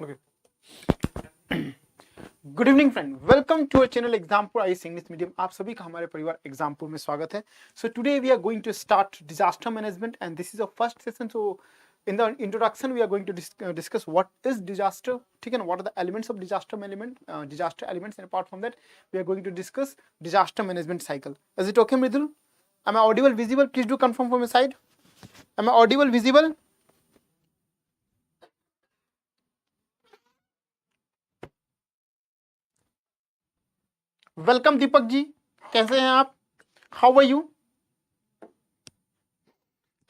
Okay. Good evening friend, welcome to our channel Exampur IAS English medium. आप सभी का हमारे परिवार एग्जामपुर में स्वागत है। So today we are going to start disaster management and this is a first session. So in the introduction we are going to discuss what is disaster, ठीक है ना, what are the elements of disaster elements, and apart from that we are going to discuss disaster management cycle. Is it okay, Mridul? Am I audible, visible? Please do confirm from your side. Am I audible, visible? Welcome Deepak ji, कैसे हैं आप? How are you?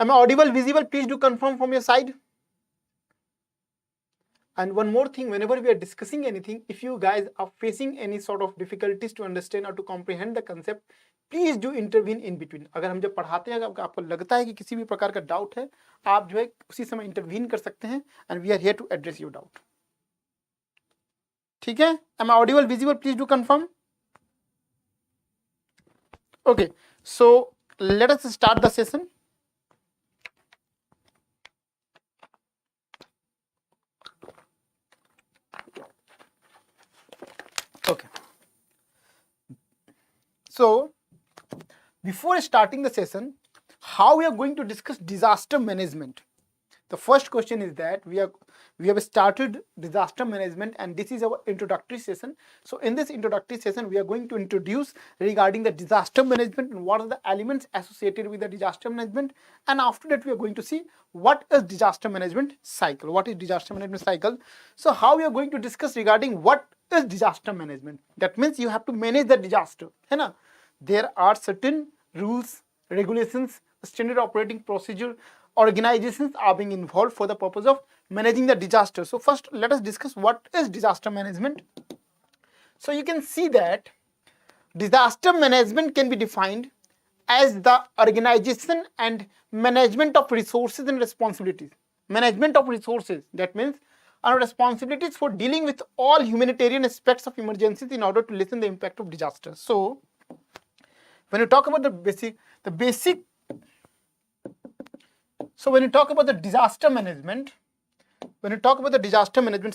Am I audible, visible? Please do confirm from your side. And one more thing, whenever we are discussing anything, if you guys are facing any sort of difficulties to understand or to comprehend the concept, please do intervene in between. अगर हम जब पढ़ाते हैं, अगर आपको लगता है कि किसी भी प्रकार का डाउट है, आप जो है उसी समय इंटरवीन कर सकते हैं and we are here to address your doubt. ठीक है? Am I audible, visible? Please do confirm. Okay, so let us start the session. Okay, so before starting the session, how we are going to discuss disaster management? The first question is that we have started disaster management and this is our introductory session. So in this introductory session we are going to introduce regarding the disaster management and what are the elements associated with the disaster management, and after that we are going to see what is disaster management cycle. What is disaster management cycle? So how we are going to discuss regarding what is disaster management? That means you have to manage the disaster, है ना? There are certain rules, regulations, standard operating procedure, organizations are being involved for the purpose of managing the disaster. So first let us discuss what is disaster management. So you can see that disaster management can be defined as the organization and management of resources and responsibilities. Management of resources, that means our responsibilities for dealing with all humanitarian aspects of emergencies in order to lessen the impact of disaster. So when you talk about so when you talk about the disaster management,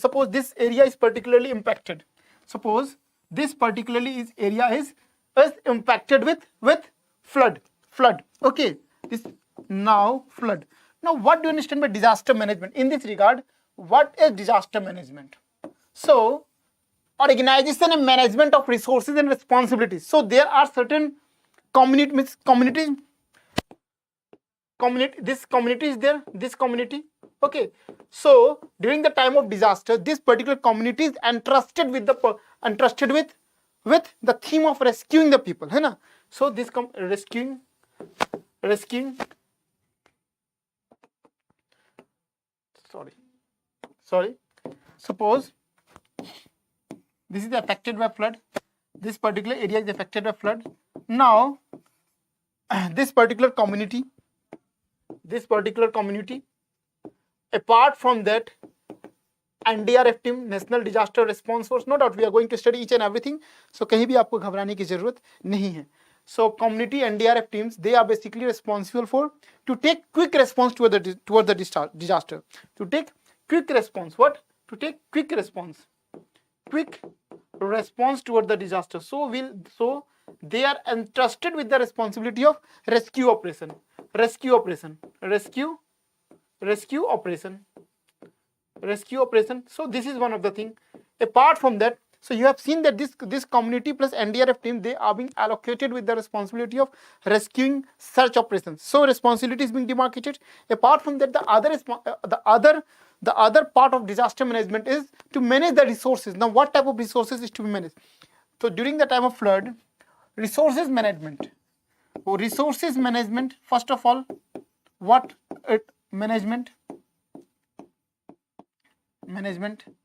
suppose this area is particularly impacted. Suppose this area is impacted with flood. Okay, this now flood. Now what do you understand by disaster management? In this regard, what is disaster management? So organization and management of resources and responsibilities. So there are certain this community is there, this community. Okay, so during the time of disaster, this particular community is entrusted with the theme of rescuing the people, है ना? So this rescuing. Sorry. Suppose this is affected by flood. This particular area is affected by flood. Now this particular community, apart from that, NDRF team, National Disaster Response Force, no doubt we are going to study each and everything, so कहीं भी आपको घबराने की जरूरत नहीं है. So community NDRF teams, they are basically responsible for to take quick response toward the disaster. To take quick response. What? To take quick response toward the disaster. So they are entrusted with the responsibility of rescue operation. So this is one of the thing. Apart from that, so you have seen that this community plus NDRF team, they are being allocated with the responsibility of rescuing search operations. So responsibility is being demarcated. Apart from that, the other part of disaster management is to manage the resources. Now what type of resources is to be managed? So during the time of flood, resources management. First of all, what management.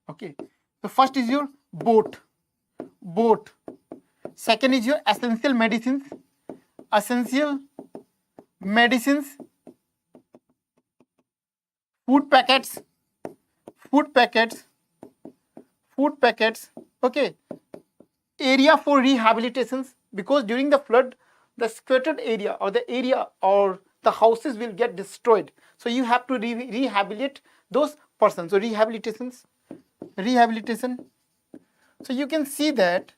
Okay, the first is your boat. Second is your essential medicines, food packets. Okay, area for rehabilitations, because during the flood the scattered area or the houses will get destroyed, so you have to rehabilitate those persons. So rehabilitations, rehabilitation. So you can see that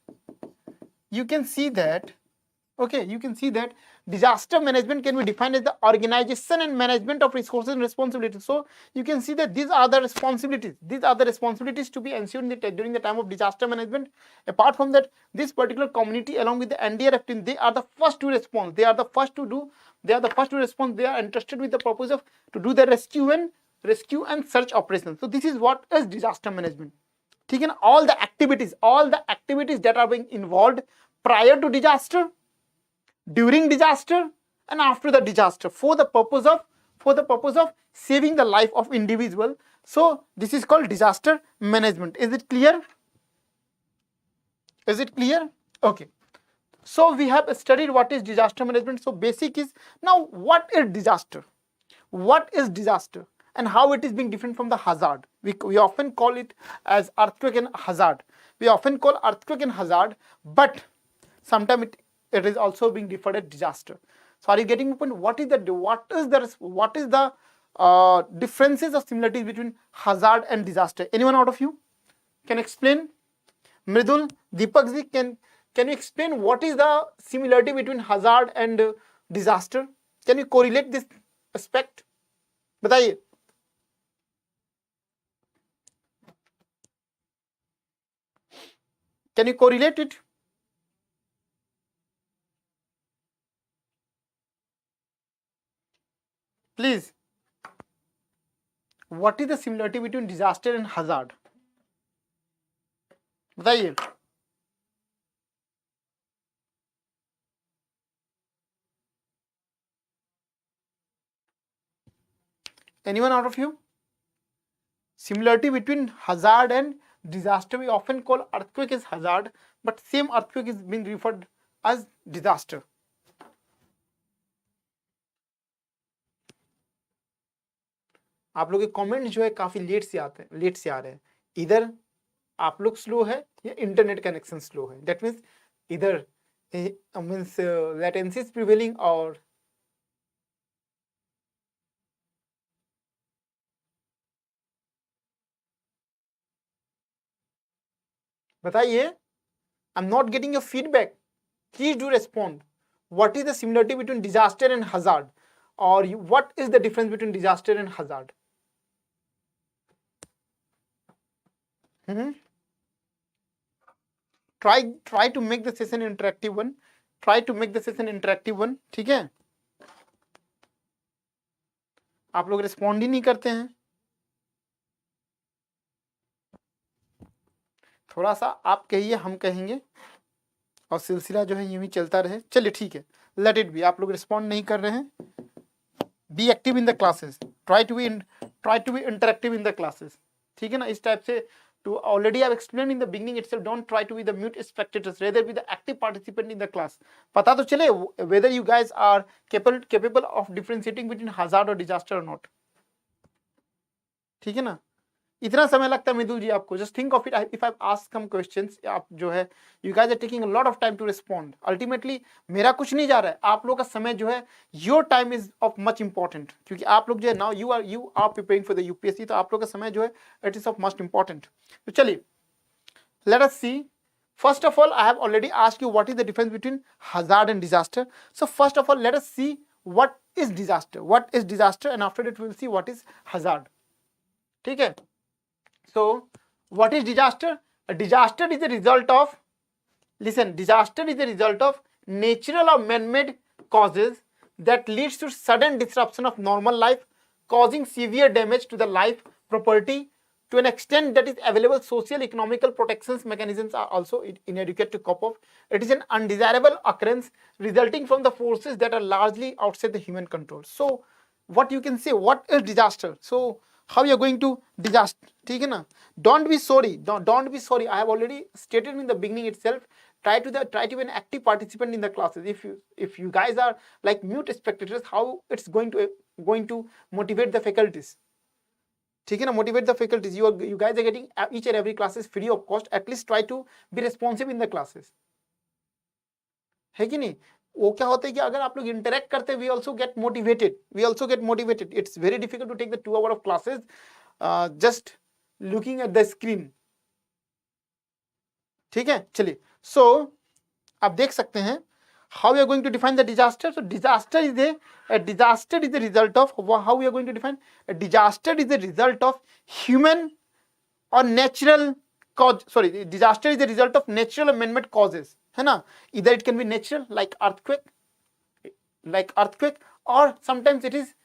okay, you can see that disaster management can be defined as the organization and management of resources and responsibilities. So you can see that these are the responsibilities to be ensured during the time of disaster management. Apart from that, this particular community along with the NDRF team, they are the first to respond, they are the first to respond. They are entrusted with the purpose of to do the rescue and search operations. So this is what is disaster management. ठीक है ना, all the activities that are being involved prior to disaster, during disaster, and after the disaster for the purpose of saving the life of individual. So this is called disaster management. Is it clear? Okay, so we have studied what is disaster management. So basic is, now what is disaster and how it is being different from the hazard. We often call it as earthquake and hazard. But sometimes it is also being referred as disaster. So are you getting the point? What is the differences or similarities between hazard and disaster? Anyone out of you can explain? Mridul, Deepak ji, can you explain what is the similarity between hazard and disaster? Can you correlate this aspect? बताइए. Can you correlate it? Please. What is the similarity between disaster and hazard? बताइए. Anyone out of you? Similarity between hazard and disaster. We often call earthquake as hazard, but same earthquake is being referred as disaster. आप लोग के comment जो है काफी late से आ रहे हैं. इधर आप लोग स्लो है या इंटरनेट कनेक्शन स्लो है. दैट मीन्स इधर मीन्स लेटेंसी इज प्रिवेलिंग और बताइए. I am not getting your feedback. Please do respond. What is the similarity between disaster and hazard, और what is the difference between disaster and hazard? Try to make the session interactive one. ठीक है. आप लोग respond ही नहीं करते हैं. थोड़ा सा आप कहिए, हम कहेंगे, और सिलसिला जो है यूं ही चलता रहे. चलिए ठीक है, लेट इट बी. आप लोग रिस्पॉन्ड नहीं कर रहे हैं. Be active in the classes. Try to be interactive in the classes. ठीक है ना. इस टाइप से to already I have explained in the beginning itself, don't try to be the mute spectators, rather be the active participant in the class. पता तो चले whether you guys are capable of differentiating between hazard or disaster or not. ठीक है ना. इतना समय लगता है मृदुल जी आपको. Just think of it. If I ask some questions, आप जो है you guys are taking a lot of time to respond. Ultimately मेरा कुछ नहीं जा रहा है, आप लोगों का समय जो है, your time is of much important. क्योंकि आप लोग जो है now you are preparing for the UPSC, तो आप लोग का समय जो है it is of must important. तो चलिए, let us see. First of all, I have already asked you what is the difference between hazard and disaster. So first of all let us see what is disaster, and after that we will see what is hazard. ठीक है. So, what is disaster? A disaster is a result of, disaster is a result of natural or man-made causes that leads to sudden disruption of normal life, causing severe damage to the life, property, to an extent that is available. Social, economical protections mechanisms are also inadequate to cope up. It is an undesirable occurrence resulting from the forces that are largely outside the human control. So, what you can say, what is disaster? So, how you are going to disaster? ठीक है ना. Don't be sorry. Don't be sorry. I have already stated in the beginning itself. Try to be an active participant in the classes. If you guys are like mute spectators, how it's going to motivate the faculties? ठीक है ना. Motivate the faculties. You guys are getting each and every classes free of cost. At least try to be responsive in the classes. है कि नहीं. वो क्या होता है कि अगर आप लोग इंटरेक्ट करते हैं, we also get motivated. It's very difficult to take the 2 hours of classes just looking at the screen. ठीक है, चलिए। सो आप देख सकते हैं how we are going to define the disaster. So disaster is a disaster is the result of, how we are going to define a disaster is the result of human or natural cause. Sorry, disaster is the result of natural or man-made causes, है ना. Either it can be natural like earthquake, or sometimes it is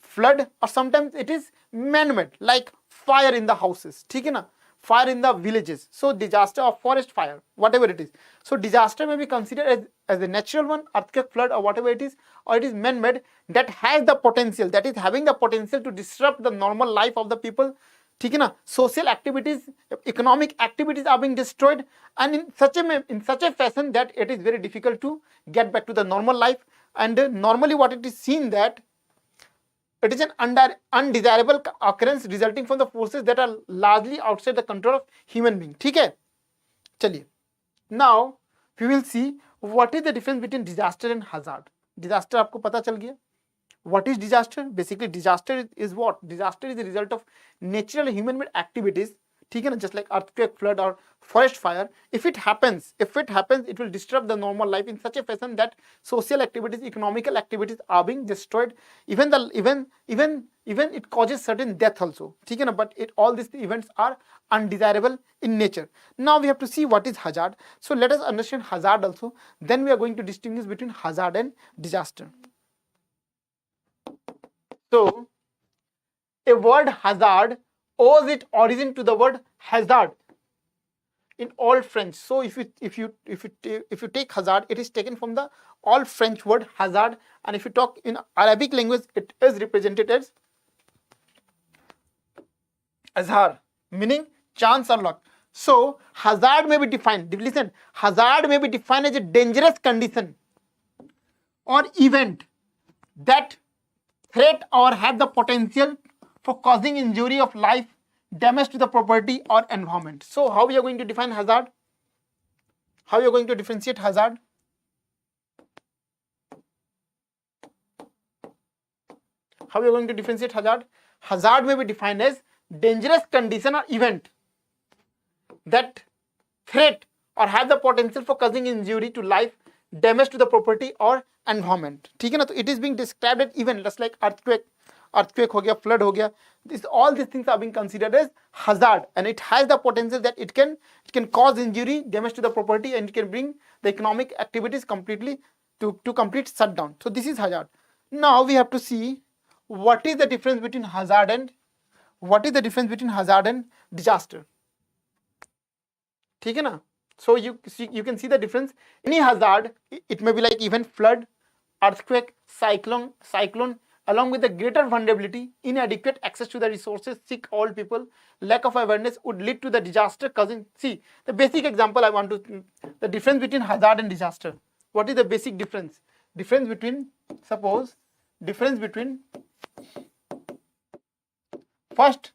flood, or sometimes it is man-made like fire in the houses, ठीक है ना, fire in the villages. So disaster or forest fire, whatever it is. So disaster may be considered as a natural one, earthquake, flood, or whatever it is, or it is man-made that has the potential, that is having the potential to disrupt the normal life of the people, ठीक है ना. Social activities, economic activities are being destroyed, and in such a fashion that it is very difficult to get back to the normal life. And normally what it is seen that it is an undesirable occurrence resulting from the forces that are largely outside the control of human being. ठीक है, चलिए. Now we will see what is the difference between disaster and hazard. Disaster आपको पता चल गया. What is disaster? Basically disaster is what? Disaster is the result of natural human-made activities, ठीक है ना, just like earthquake, flood, or forest fire. If it happens, it will disrupt the normal life in such a fashion that social activities, economical activities are being destroyed. Even it causes certain death also, ठीक है ना. But all these events are undesirable in nature. Now we have to see what is hazard. So let us understand hazard also. Then we are going to distinguish between hazard and disaster. So a word hazard owes its origin to the word hazard in Old French. So if you take hazard, it is taken from the Old French word hazard, and if you talk in Arabic language, it is represented as azhar, meaning chance or luck. So hazard may be defined. Listen, hazard may be defined as a dangerous condition or event that threat or have the potential for causing injury of life, damage to the property or environment. So how we are going to define hazard? How you are going to differentiate hazard? How you are going to differentiate hazard? Hazard may be defined as dangerous condition or event that threat or have the potential for causing injury to life, damage to the property or environment. ठीक है ना. तो it is being described as event just like earthquake हो गया, flood हो गया. All these things are being considered as hazard, and it has the potential that it can cause injury, damage to the property, and it can bring the economic activities completely to complete shutdown. So this is hazard. Now we have to see what is the difference between hazard and disaster. ठीक है ना. So you can see the difference. Any hazard, it may be like even flood, earthquake, cyclone, along with the greater vulnerability, inadequate access to the resources, sick old people, lack of awareness would lead to the disaster causing. See, the basic example I want to, the difference between hazard and disaster. What is the basic difference? First,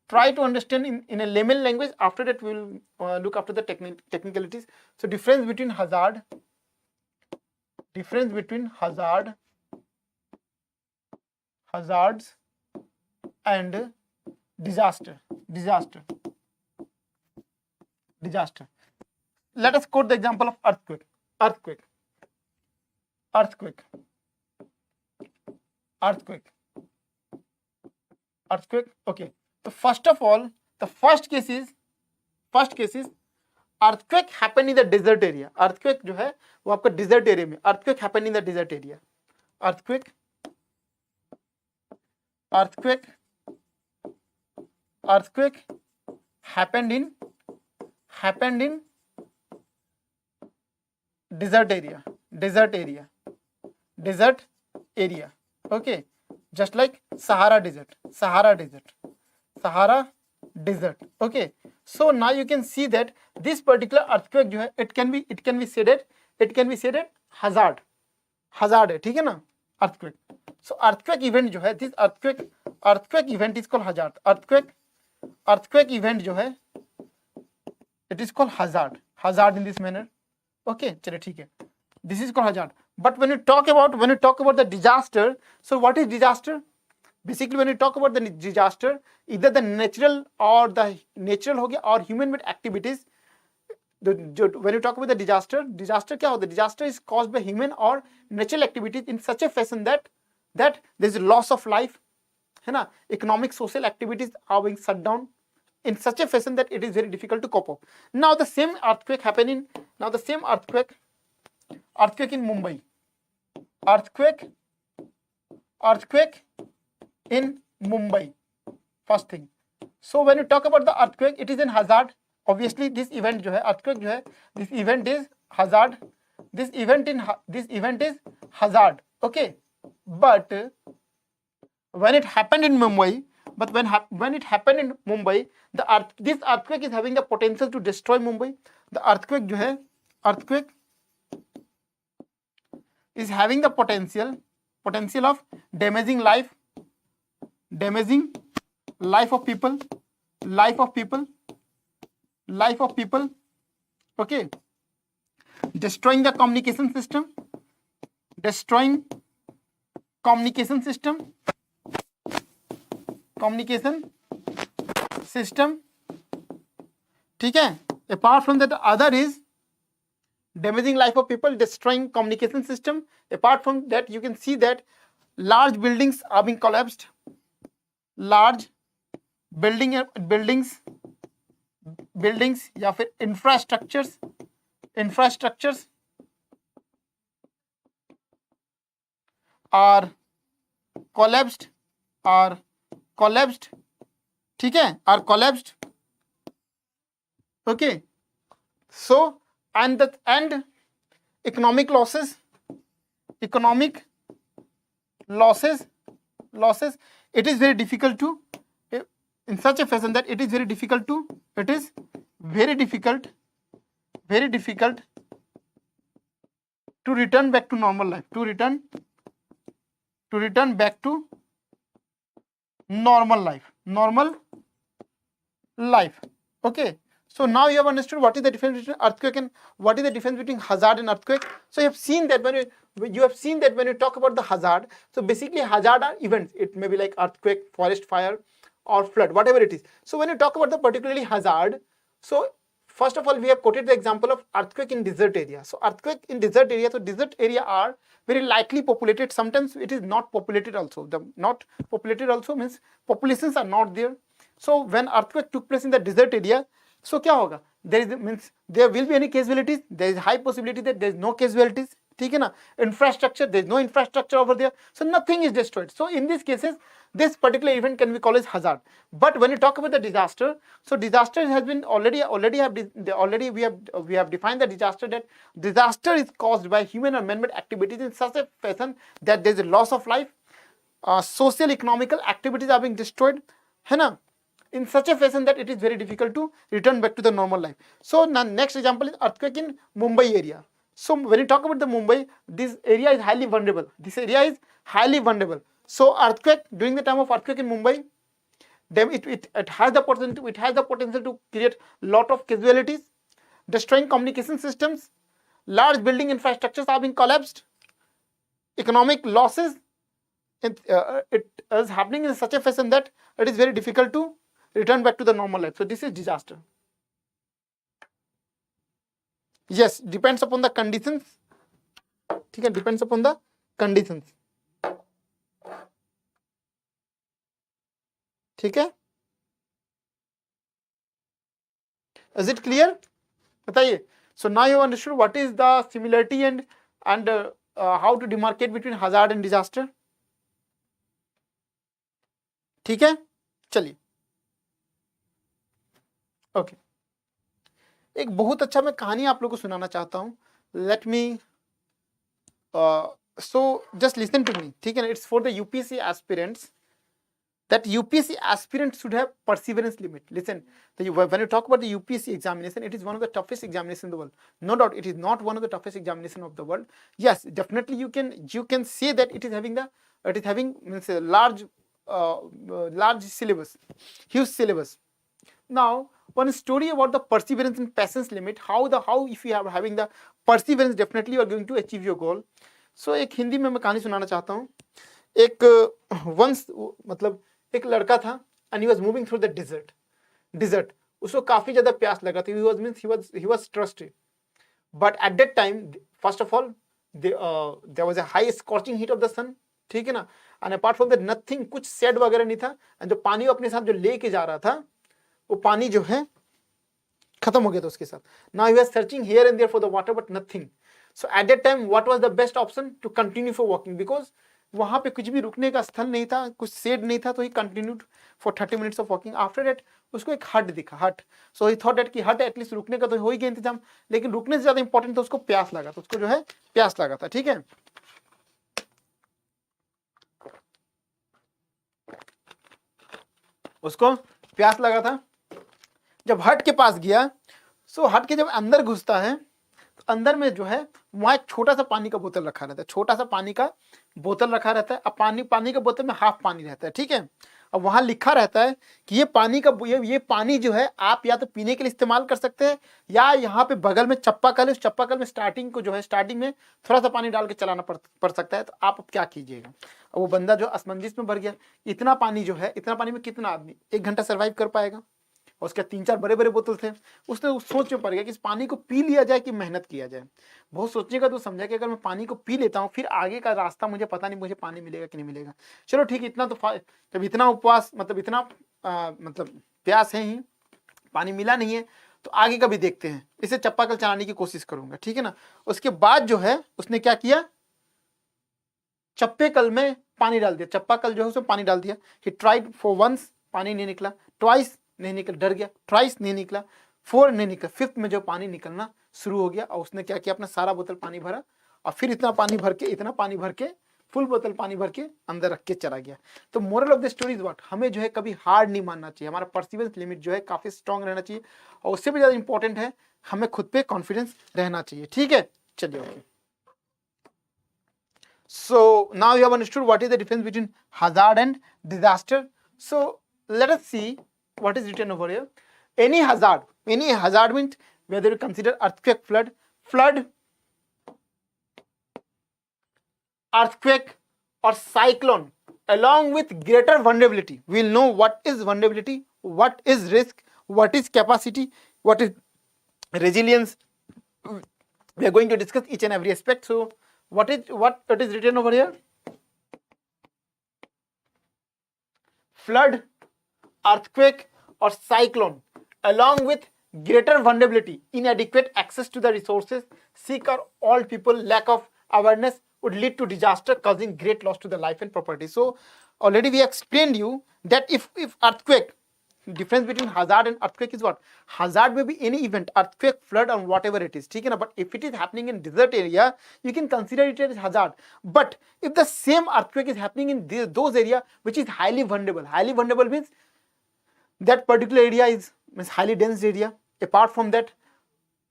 try to understand in a layman language. After that, we will look after the technicalities. So, difference between hazards and disaster. Let us quote the example of earthquake. Okay. So first of all, the first case is earthquake happen in the desert area. Earthquake जो है वो आपका desert area में. Earthquake happen in the desert area. Earthquake happened in desert area. Okay, just like Sahara Desert. Okay, so now you can see that this particular earthquake जो है it can be said hazard है, ठीक है ना. Earthquake. So earthquake event जो है, this earthquake event is called hazard. Earthquake event जो है it is called hazard in this manner. Okay, चलिए ठीक है. This is called hazard. But when you talk about the disaster, so what is disaster? Basically, when you talk about the disaster, either the natural हो गया or human-made activities when you talk about the disaster क्या होता है? Disaster is caused by human or natural activities in such a fashion that there is loss of life, है ना? Economic, social activities are being shut down in such a fashion that it is very difficult to cope up. Now the same earthquake in Mumbai, earthquake in Mumbai, first thing. So when you talk about the earthquake, it is an hazard. Obviously this event जो है earthquake जो है, this event is hazard. This event is hazard. Okay, but when it happened in Mumbai, when it happened in Mumbai, this earthquake is having the potential to destroy Mumbai. The earthquake जो है, earthquake is having the potential of damaging life of people, okay, destroying the communication system, ठीक है. Apart from that, the other is damaging life of people, destroying communication system. Apart from that, you can see that large buildings are being collapsed. Large buildings या फिर infrastructures are collapsed, ठीक है, are collapsed. Okay, so and economic losses, it is very difficult to, in such a fashion that it is very difficult to return back to normal life, to return back to normal life. Okay, so now you have understood what is the difference between earthquake and what is the difference between hazard and earthquake. So you have seen that when you talk about the hazard, so basically hazard are events. It may be like earthquake, forest fire, or flood, whatever it is. So when you talk about the particularly hazard, so first of all we have quoted the example of earthquake in desert area. So earthquake in desert area, so desert area are very lightly populated. Sometimes it is not populated also. The not populated also means populations are not there. So when earthquake took place in the desert area, so क्या होगा? There will be any casualties. There is high possibility that there is no casualties. ठीक है ना? Infrastructure, there is no infrastructure over there, so nothing is destroyed. So in these cases, this particular event can be called as hazard. But when you talk about the disaster, so disaster has been already we have defined the disaster, that disaster is caused by human or man-made activities in such a fashion that there is a loss of life, social economical activities are being destroyed, है ना, in such a fashion that it is very difficult to return back to the normal life. So now next example is earthquake in Mumbai area. So when you talk about the Mumbai, this area is highly vulnerable. So earthquake, during the time of earthquake in Mumbai, then it has the potential to create lot of casualties, destroying communication systems, large building infrastructures are being collapsed, economic losses. It is happening in such a fashion that it is very difficult to return back to the normal life. So this is disaster. Yes, depends upon the conditions. ठीक है, depends upon the conditions. ठीक है, is it clear? बताइए. So now you understood what is the similarity and how to demarcate between hazard and disaster. ठीक है, चलिए. Okay, एक बहुत अच्छा मैं कहानी आप लोगों को सुनाना चाहता हूँ. Let me so just listen to me, ठीक है ना. It's for the UPSC aspirants, that UPSC aspirants should have perseverance limit. Listen, when you talk about the UPSC examination, it is one of the toughest examinations in the world. No doubt, it is not one of the toughest examinations of the world. Yes, definitely you can say that it is having means a large syllabus, huge syllabus. Now, one story about the perseverance and patience limit. How if you are having the perseverance, definitely you are going to achieve your goal. So एक हिंदी में मैं कहानी सुनाना चाहता हूँ. एक वंश मतलब एक लड़का था, and he was moving through the desert. उसको काफी ज्यादा प्यास लगा था, he was thirsty, but at that time first of all there was a high scorching heat of the sun, ठीक है ना, and apart from that nothing, कुछ शेड वगैरह नहीं था, and जो पानी वो अपने साथ जो लेके जा रहा था वो पानी जो है खत्म हो गया था उसके साथ. Now he was searching here and there for the water but nothing. So at that time what was the best option? To continue for walking, because वहां पे कुछ भी रुकने का स्थल नहीं था, कुछ शेड नहीं था, तो ही continued for 30 minutes of walking. After that उसको एक हट दिखा, हट. सो ही थॉट दैट कि हट एटलीस्ट रुकने का तो हो ही गया इंतजाम, लेकिन रुकने से ज्यादा इंपॉर्टेंट था उसको प्यास लगा, तो उसको जो है प्यास लगा था. ठीक है, उसको प्यास लगा था. जब हट के पास गया, सो हट के जब अंदर घुसता है तो अंदर में जो है वहां एक छोटा सा पानी का बोतल रखा रहता है, छोटा सा पानी का बोतल रखा रहता है. अब पानी का बोतल में हाफ पानी रहता है. ठीक है, अब वहां लिखा रहता है कि ये पानी जो है आप या तो पीने के लिए इस्तेमाल कर सकते हैं, या यहाँ पे बगल में चप्पाकल है, उस चप्पाकल में स्टार्टिंग में थोड़ा सा पानी डाल के चलाना पड़ सकता है. तो आप क्या कीजिएगा? वो बंदा जो असमंजस में भर गया, इतना पानी में कितना आदमी 1 घंटा सर्वाइव कर पाएगा? और उसके 3-4 बड़े बड़े बोतल थे. उसने उस सोच में पड़ गया कि इस पानी को पी लिया जाए कि मेहनत किया जाए. बहुत सोचने का तो समझा कि अगर मैं पानी को पी लेता हूँ फिर आगे का रास्ता मुझे पता नहीं, मुझे पानी मिलेगा कि नहीं मिलेगा. चलो ठीक है, इतना तो जब इतना उपवास इतना प्यास है ही, पानी मिला नहीं है, तो आगे का भी देखते हैं, इसे चप्पाकल चलाने की कोशिश करूंगा. ठीक है ना. उसके बाद जो है उसने क्या किया, चप्पेकल में पानी डाल दिया, चप्पाकल जो है उसमें पानी डाल दिया. ही ट्राइड फॉर वंस, पानी नहीं निकला. ट्वाइस नहीं निकल, डर गया. ट्राइस नहीं निकला. 4 नहीं निकला. 5th में जो पानी निकलना शुरू हो गया, और उसने क्या किया, अपना सारा बोतल पानी भरा, और फिर इतना पानी भर के फुल बोतल पानी भर के अंदर रख के चला गया. तो moral of the story is what, हमें जो है कभी हार नहीं मानना चाहिए, हमारा परसिवेंस लिमिट जो है काफी स्ट्रांग रहना चाहिए, और उससे भी ज्यादा इंपॉर्टेंट है हमें खुद पे कॉन्फिडेंस रहना चाहिए. ठीक है, चलिए. Okay, so now you have understood what is the difference between hazard and disaster. So let us see what is written over here. Any hazard means whether you consider earthquake, flood, earthquake or cyclone, along with greater vulnerability. We will know what is vulnerability, what is risk, what is capacity, what is resilience. We are going to discuss each and every aspect. So what is written over here? Flood, earthquake or cyclone, along with greater vulnerability, inadequate access to the resources, sick or old people, lack of awareness would lead to disaster, causing great loss to the life and property. So already we explained you that if earthquake, difference between hazard and earthquake is what? Hazard may be any event, earthquake, flood or whatever it is, ठीक है ना. But if it is happening in desert area, you can consider it as hazard. But if the same earthquake is happening in those area which is highly vulnerable means that particular area is highly dense area. Apart from that,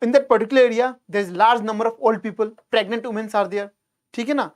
in that particular area there is large number of old people, pregnant women are there, ठीक है ना.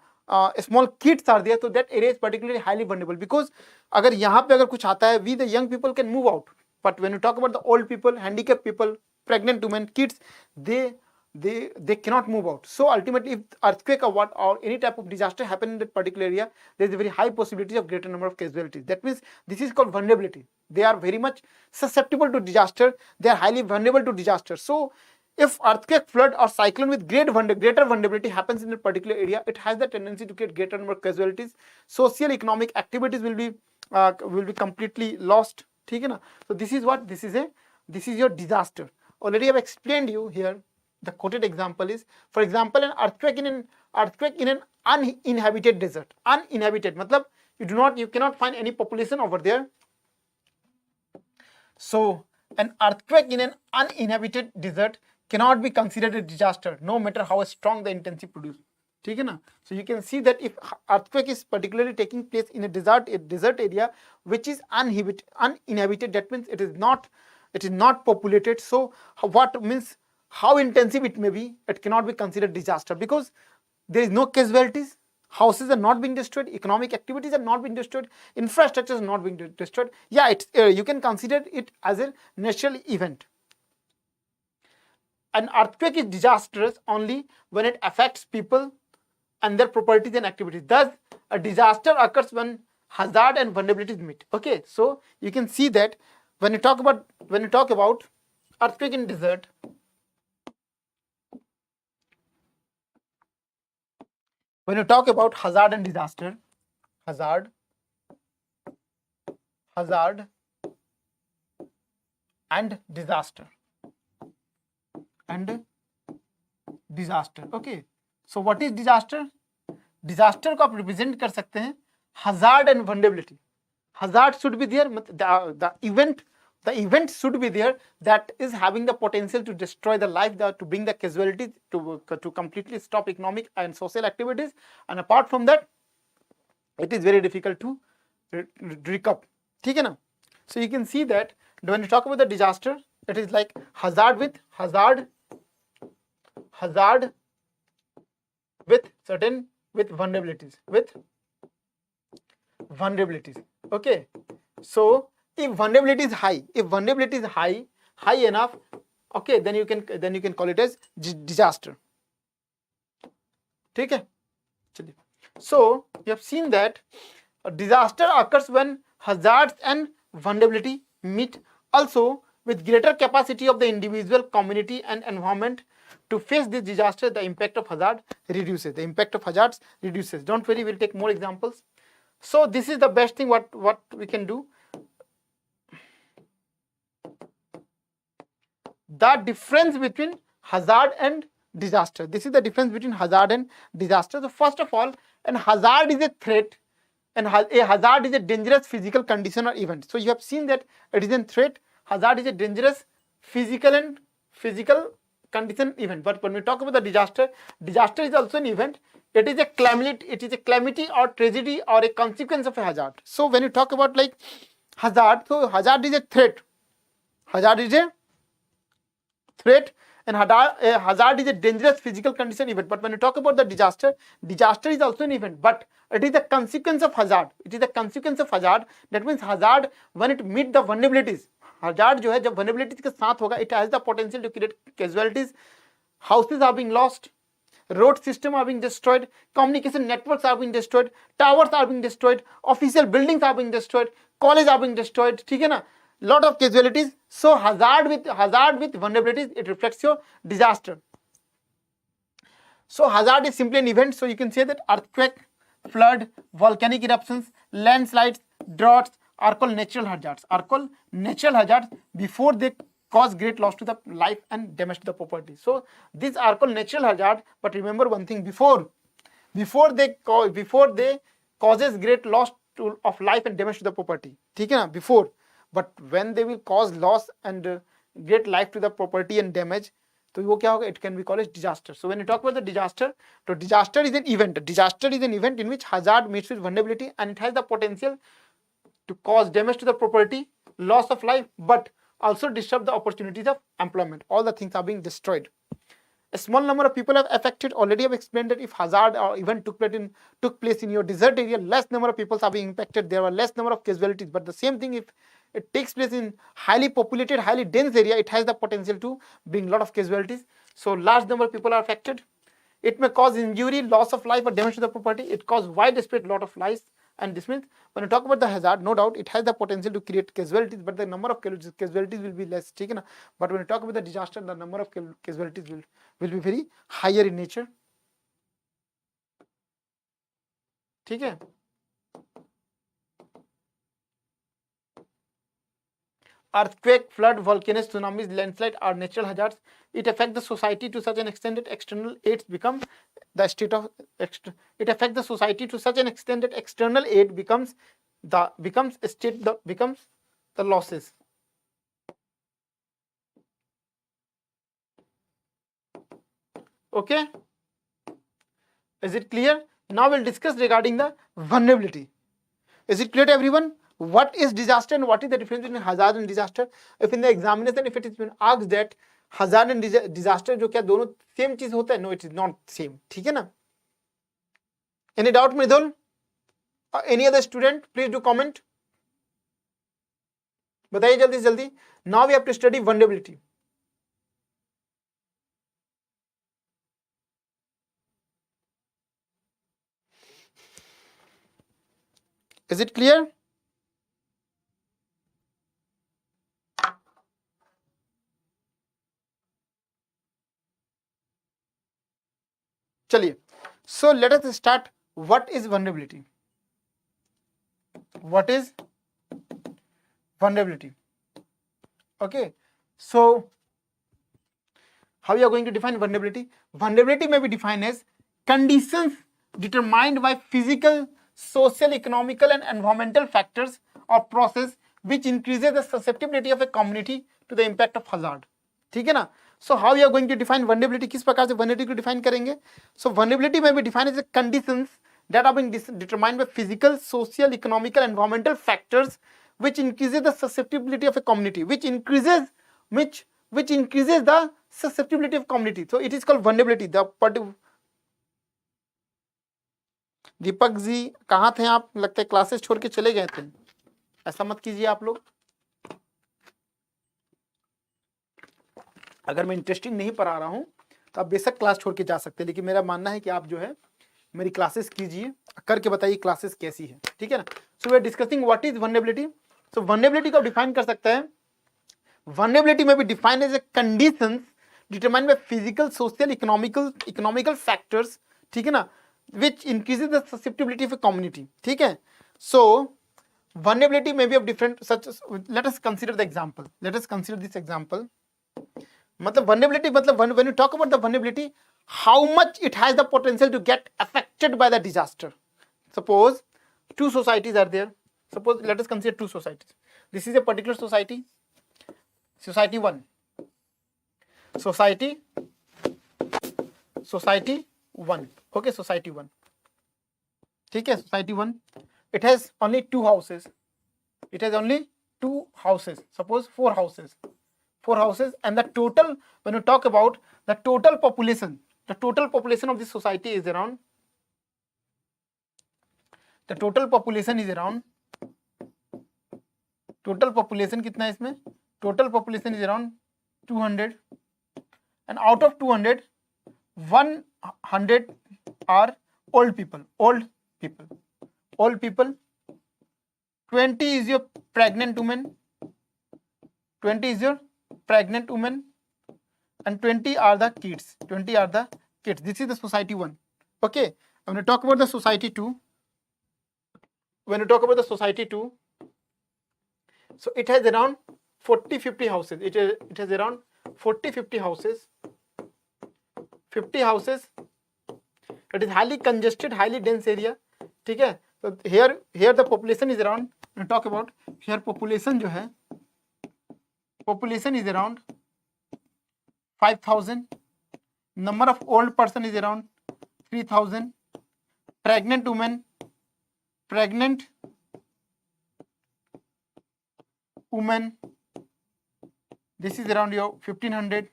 Small kids are there, so that area is particularly highly vulnerable, because अगर यहाँ पे अगर कुछ आता है, we the young people can move out, but when you talk about the old people, handicapped people, pregnant women, kids, they cannot move out. So ultimately, if earthquake or any type of disaster happen in that particular area, there is a very high possibility of greater number of casualties. That means this is called vulnerability. They are very much susceptible to disaster. They are highly vulnerable to disaster. So if earthquake, flood or cyclone with greater vulnerability happens in a particular area, it has the tendency to get greater number of casualties. Social economic activities will be completely lost. ठीक है ना. So this is what, this is your disaster. Already I have explained you here. The quoted example is, for example, an earthquake in an uninhabited desert. Uninhabited matlab you cannot find any population over there. So an earthquake in an uninhabited desert cannot be considered a disaster, no matter how strong the intensity produced. ठीक है ना. So you can see that if earthquake is particularly taking place in a desert area which is uninhabited, that means it is not populated. So what means, how intensive it may be, it cannot be considered disaster, because there is no casualties, houses are not being destroyed, economic activities are not being destroyed, infrastructure is not being destroyed. Yeah, you can consider it as a natural event. An earthquake is disastrous only when it affects people and their properties and activities. Thus, a disaster occurs when hazard and vulnerabilities meet. Okay, so you can see that when you talk about earthquake in desert, when you talk about hazard and disaster, hazard and disaster, okay. So what is disaster? Disaster को आप represent कर सकते हैं hazard and vulnerability. Hazard should be there, the event should be there that is having the potential to destroy the life, to bring the casualties, to completely stop economic and social activities, and apart from that it is very difficult to recover. ठीक है ना? So you can see that when you talk about the disaster, it is like hazard with vulnerabilities, okay. So if vulnerability is high enough, okay, then you can call it as disaster. ठीक है? चलिए. So you have seen that a disaster occurs when hazards and vulnerability meet, also with greater capacity of the individual, community and environment to face this disaster. The impact of hazard reduces. Don't worry, we'll take more examples. So this is the best thing what we can do. The difference between hazard and disaster. This is the difference between hazard and disaster. So first of all, an hazard is a threat, and a hazard is a dangerous physical condition or event. So you have seen that it is a threat. Hazard is a dangerous physical condition event. But when we talk about the disaster is also an event. It is a calamity or tragedy or a consequence of a hazard. So when you talk about like hazard, so hazard is a threat. And hazard is a dangerous physical condition event. But when you talk about the disaster is also an event, but it is a consequence of hazard. That means hazard, when it meet the vulnerabilities, hazard जो है जब vulnerabilities के साथ होगा, it has the potential to create casualties. Houses are being lost, road system are being destroyed, communication networks are being destroyed, towers are being destroyed, official buildings are being destroyed, colleges are being destroyed. ठीक है ना? Lot of casualties. So hazard with vulnerabilities, it reflects your disaster. So hazard is simply an event. So you can say that earthquake, flood, volcanic eruptions, landslides, droughts are called natural hazards. Before they cause great loss to the life and damage to the property. So these are called natural hazards. But remember one thing: before they causes great loss of life and damage to the property. ठीक है ना? Before. But when they will cause loss and great life to the property and damage, तो वो क्या होगा? It can be called as disaster. So when you talk about the disaster, so disaster is an event. In which hazard meets with vulnerability, and it has the potential to cause damage to the property, loss of life, but also disrupt the opportunities of employment. All the things are being destroyed. A small number of people are affected. Already I've explained that if hazard or event took place in your desert area, less number of people are being impacted. There are less number of casualties. But the same thing, if it takes place in highly populated, highly dense area, it has the potential to bring a lot of casualties. So large number of people are affected. It may cause injury, loss of life or damage to the property. It causes widespread lot of lives. And this means when you talk about the hazard, no doubt it has the potential to create casualties, but the number of casualties will be less. But when you talk about the disaster, the number of casualties will be very higher in nature. ठीक है? Earthquake, flood, volcanoes, tsunamis, landslide are natural hazards. It affects the society to such an extent that external aid becomes the losses. Okay, is it clear? Now we'll discuss regarding the vulnerability. Is it clear to everyone? What is disaster and what is the difference between hazard and disaster? If in the examination, if it is been asked that hazard and disaster जो क्या दोनों same चीज होता है? No, it is not same. ठीक है ना? Any doubt, Mridul? Any other student? Please do comment. बताइए जल्दी से जल्दी. Now we have to study vulnerability. Is it clear? चलिए, so let us start. What is vulnerability? What is vulnerability? Okay, so how you are going to define vulnerability? Vulnerability may be defined as conditions determined by physical, social, economical and environmental factors or process which increases the susceptibility of a community to the impact of hazard. ठीक है ना? So how you are going to define vulnerability? किस प्रकार से vulnerability को define करेंगे? So vulnerability may be defined as conditions that are being determined by physical, social, economical, environmental factors which increases the susceptibility of a community, which increases the susceptibility of community. So it is called vulnerability. Deepak ji कहाँ थे आप? लगता है classes छोड़ के चले गए थे. ऐसा मत कीजिए आप लोग. अगर मैं इंटरेस्टिंग नहीं पढ़ा रहा हूं तो आप बेशक क्लास छोड़ के जा सकते हैं, लेकिन मेरा मानना है कि आप जो है मेरी क्लासेस कीजिए, करके बताइए क्लासेस कैसी है. ठीक है ना? So we are discussing what is vulnerability. So vulnerability को डिफाइन कर सकते हैं. वल्नरेबिलिटी में भी defined as a conditions determined by physical, social, economical factors. ठीक है ना? Which increases the susceptibility of a community. ठीक है? सो वल्नरेबिलिटी में भी of different such. Let us consider the example. Let us consider this example. मतलब vulnerability, मतलब when you talk about the vulnerability, how much it has the potential to get affected by the disaster. Suppose two societies are there. Suppose let us consider two societies. This is a particular society. Society 1. Society 1. Okay, society 1. ठीक है, society 1. It has only 2 houses. It has only 2 houses. Suppose 4 houses. 4 houses, and the total, when you talk about the total population of this society is around, total population कितना है इसमें? Total population is around 200, and out of 200, 100 are old people. 20 is your pregnant women. 20 is your pregnant women, and 20 are the kids. This is the society 1. Okay, when you talk about the society 2, so it has around 40-50 houses. It has around 40-50 houses. 50 houses. It is highly congested, highly dense area. ठीक है? So here the population is around, when you talk about here population जो है, population is around 5,000. Number of old person is around 3,000. Pregnant women this is around your 1,500.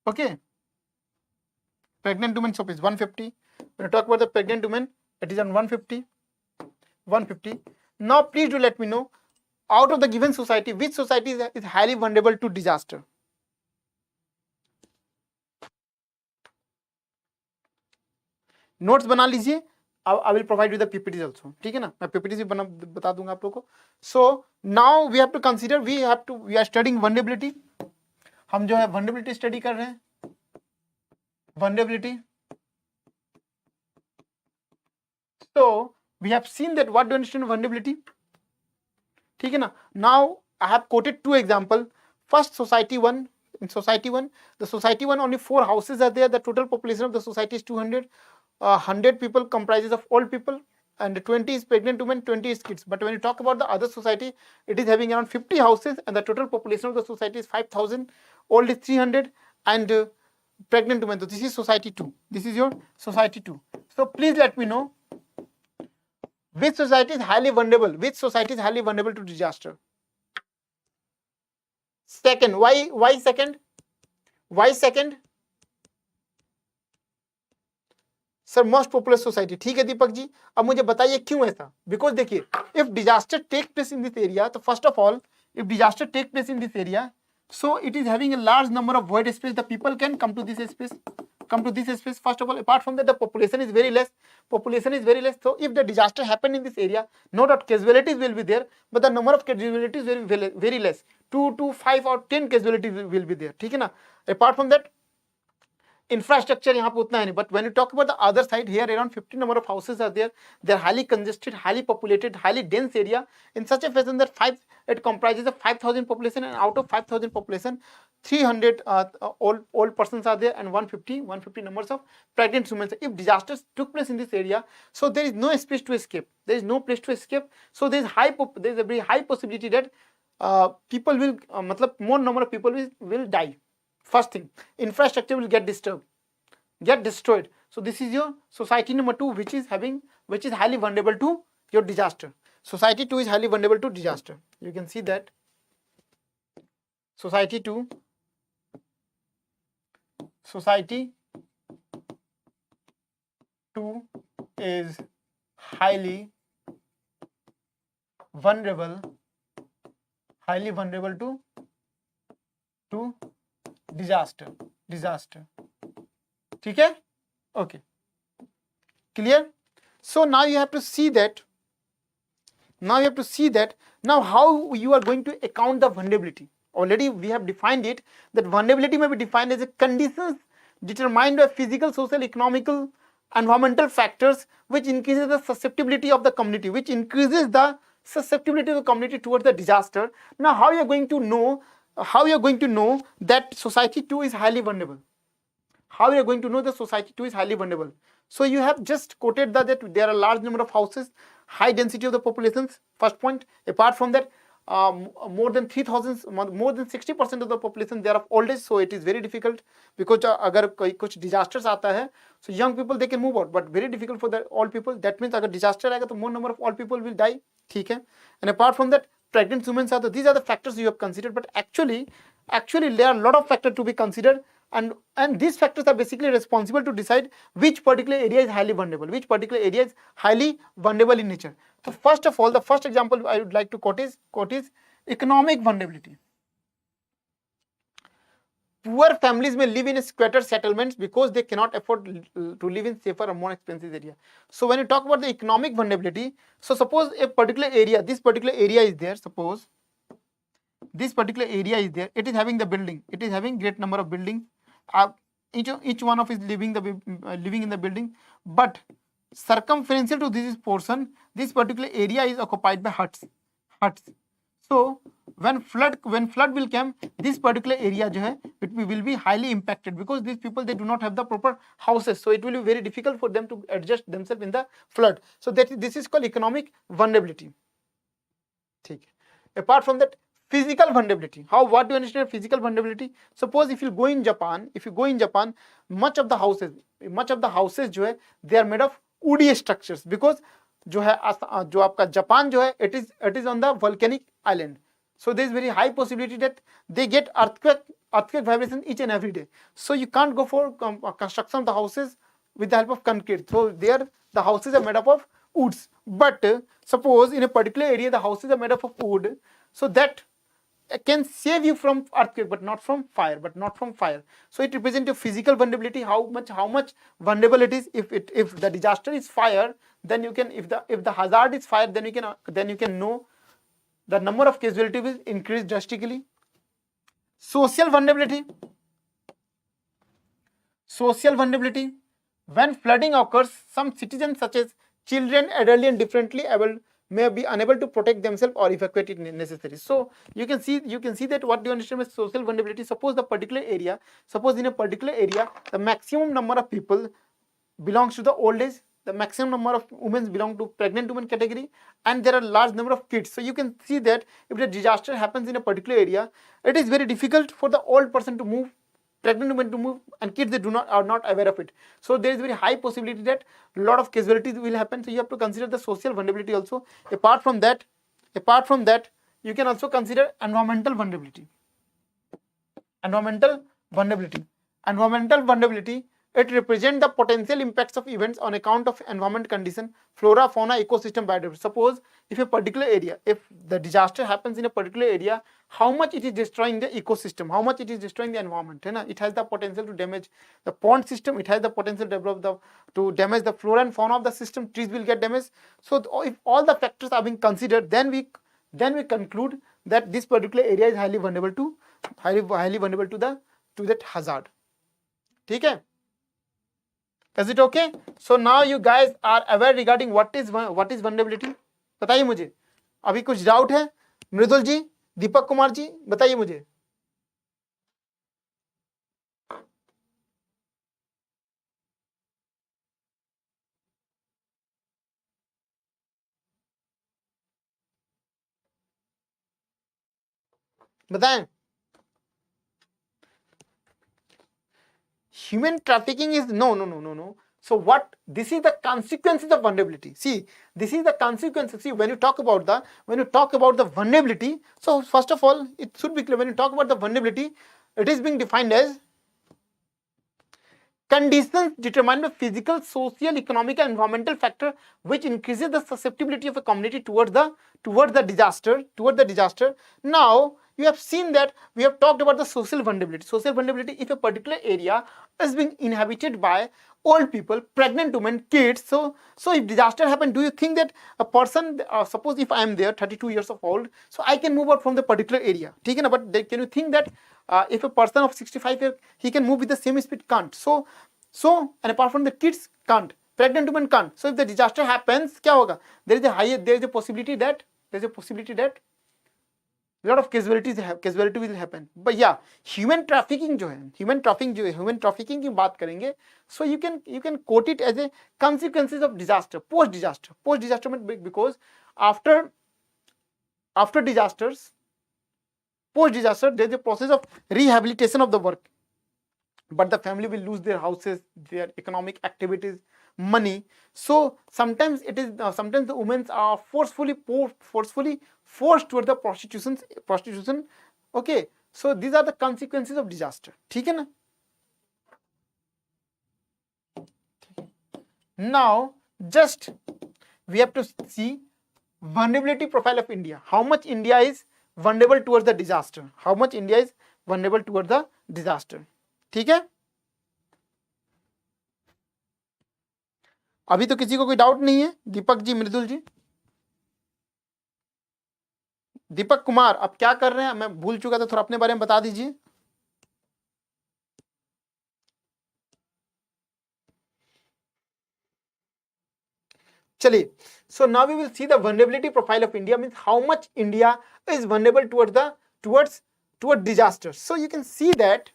Okay, pregnant women so is 150. When you talk about the pregnant women, it is on 150. Now please do let me know, out of the given society, which society is highly vulnerable to disaster? Notes बना लीजिए. I will provide you the PPTs also. ठीक है ना? मैं PPTs भी बता दूंगा आप लोगों को. So now we have to consider, we are studying vulnerability. हम जो है वल्नरेबिलिटी स्टडी कर रहे हैं. Vulnerability. So we have seen that what do understand vulnerability. ठीक है ना? Now I have quoted 2 example. First society 1. In society 1, the society 1 only 4 houses are there. The total population of the society is 200. 100 people comprises of old people, and 20 is pregnant women, 20 is kids. But when you talk about the other society, it is having around 50 houses, and the total population of the society is 5,000. Old is 300, and pregnant women. So this is society 2. This is your society 2. So please let me know, which society is highly vulnerable? Which society is highly vulnerable to disaster? Second. Why second? Sir most popular society. ठीक है दीपक जी, अब मुझे बताइए क्यों ऐसा? Because देखिए, if disaster take place in this area, तो first of all, if disaster take place in this area, so it is having a large number of void space. The people can come to this space. First of all, apart from that, the population is very less. So if the disaster happened in this area, no doubt casualties will be there, but the number of casualties will be very less. 2 to 5 or 10 casualties will be there. ठीक है ना? Apart from that, infrastructure यहाँ पे उतना है नहीं, but when you talk about the other side, here around 50 number of houses are there. They are highly congested, highly populated, highly dense area in such a fashion that it comprises of 5,000 population, and out of 5,000 population, 300 old persons are there, and 150 numbers of pregnant women. If disasters took place in this area, so there is no space to escape. There is no place to escape. So there is a very high possibility that people will, more number of people will die. First thing, infrastructure will get destroyed. So this is your society number 2, which is highly vulnerable to your disaster. Society 2 is highly vulnerable to disaster. You can see that society 2 is highly vulnerable to disaster. ठीक है? Okay, clear? So now you have to see that now how you are going to account the vulnerability. Already we have defined it, that vulnerability may be defined as a conditions determined by physical, social, economical, environmental factors which increases the susceptibility of the community, towards the disaster. Now how you are going to know that society 2 is highly vulnerable? How you are going to know that society 2 is highly vulnerable? So you have just quoted that there are a large number of houses, high density of the populations, first point. Apart from that, more than 60% of the population they are of old age, so it is very difficult, because agar kuch disasters aata hai, so young people they can move out, but very difficult for the old people. That means agar disaster aega to more number of old people will die. ठीक है? And apart from that, pregnant women are these are the factors you have considered, but actually there are a lot of factors to be considered, and these factors are basically responsible to decide which particular area is highly vulnerable, in nature. So first of all, the first example I would like to quote is economic vulnerability. Poor families may live in squatter settlements because they cannot afford to live in safer or more expensive area. So when you talk about the economic vulnerability, so suppose a particular area, this particular area is there, suppose this particular area is there, it is having the building, it is having great number of buildings, each one of is living in the building, but circumferential to this portion, this particular area is occupied by huts. So when flood will come, this particular area it will be highly impacted, because these people they do not have the proper houses, so it will be very difficult for them to adjust themselves in the flood. So this is called economic vulnerability. Apart from that, physical vulnerability. What do you understand physical vulnerability? Suppose if you go in Japan, much of the houses they are made of woody structures, because जो आपका Japan it is on the volcanic island, so there is very high possibility that they get earthquake vibration each and every day. So you can't go for construction of the houses with the help of concrete. So there the houses are made up of woods. But suppose in a particular area the houses are made up of wood, so that can save you from earthquake, but not from fire. So it represents a physical vulnerability, how much vulnerable it is. If the disaster is fire, then you can, if the hazard is fire, then you can know the number of casualty will increase drastically. Social vulnerability. When flooding occurs, some citizens such as children, elderly and differently able may be unable to protect themselves or evacuate if necessary. So you can see that what do you understand by social vulnerability? Suppose in a particular area, the maximum number of people belongs to the old age, the maximum number of women belong to pregnant women category, and there are large number of kids. So you can see that if the disaster happens in a particular area, it is very difficult for the old person to move, pregnant women to move, and kids are not aware of it. So there is very high possibility that a lot of casualties will happen. So you have to consider the social vulnerability also. Apart from that, you can also consider environmental vulnerability. Environmental vulnerability, it represents the potential impacts of events on account of environment condition, flora, fauna, ecosystem, biodiversity. Suppose if a particular area, if the disaster happens in a particular area, how much it is destroying the ecosystem, how much it is destroying the environment. It has the potential to damage the pond system, it has the potential to damage the flora and fauna of the system, trees will get damaged. So if all the factors are being considered, then we conclude that this particular area is highly vulnerable to that hazard. ठीक है? Is it okay? So now you guys are aware regarding what is vulnerability? बताइए मुझे, अभी कुछ doubt है? मृदुल जी, दीपक कुमार जी, बताइए मुझे. बताएं. Human trafficking is no. So what? This is the consequences of vulnerability. See, this is the consequences. See, when you talk about the vulnerability, so first of all, it should be clear. When you talk about the vulnerability, it is being defined as conditions determined by physical, social, economic, and environmental factor which increases the susceptibility of a community towards the disaster. Now you have seen that we have talked about the social vulnerability. Social vulnerability, if a particular area is being inhabited by old people, pregnant women, kids. So if disaster happen, do you think that a person, suppose if I am there, 32 years of old, so I can move out from the particular area? But can you think that if a person of 65 years, he can move with the same speed? Can't. So and apart from the kids, can't. Pregnant women can't. So if the disaster happens, क्या होगा? There is a possibility that a lot of casualty will happen. But yeah, human trafficking की बात करेंगे. So you can quote it as a consequences of disaster, post disaster means because after disasters, post disaster, there is a process of rehabilitation of the work, but the family will lose their houses, their economic activities, money. So sometimes the women are forcefully forced toward the prostitution. Okay, so these are the consequences of disaster. ठीक है ना? Now just we have to see vulnerability profile of India. How much India is vulnerable towards the disaster? ठीक है? अभी तो किसी को कोई डाउट नहीं है? दीपक जी, मृदुल जी, दीपक कुमार, अब क्या कर रहे हैं? मैं भूल चुका था, थोड़ा अपने बारे में बता दीजिए. चलिए, so now we will see the vulnerability profile of India, means how much India is vulnerable towards disasters. So you can see that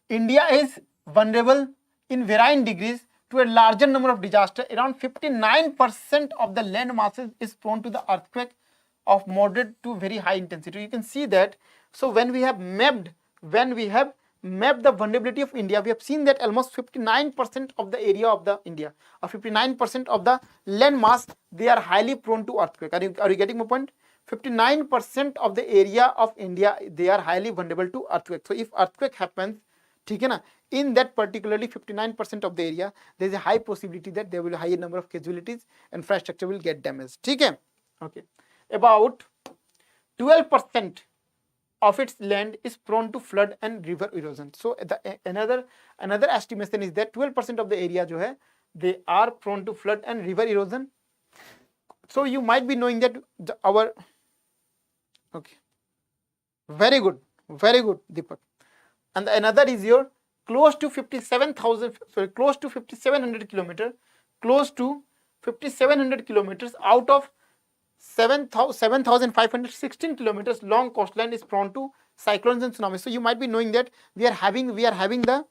India is vulnerable in varying degrees to a larger number of disasters. Around 59% of the land masses is prone to the earthquake of moderate to very high intensity. You can see that. So when we have mapped the vulnerability of India, we have seen that almost 59% of the area of the India, or 59% of the land mass, they are highly prone to earthquake. Are you getting my point? 59% of the area of India, they are highly vulnerable to earthquake. So if earthquake happens, ठीक है ना, in that particularly 59% of the area, there is a high possibility that there will be a higher number of casualties, infrastructure will get damaged. ठीक है? Okay. About 12% of its land is prone to flood and river erosion. So another estimation is that 12% of the area जो है, they are prone to flood and river erosion. So you might be knowing that okay, very good, Deepak. And another is your close to 5,700 kilometers out of 7,516 kilometers long coastline is prone to cyclones and tsunamis. So you might be knowing that we are having around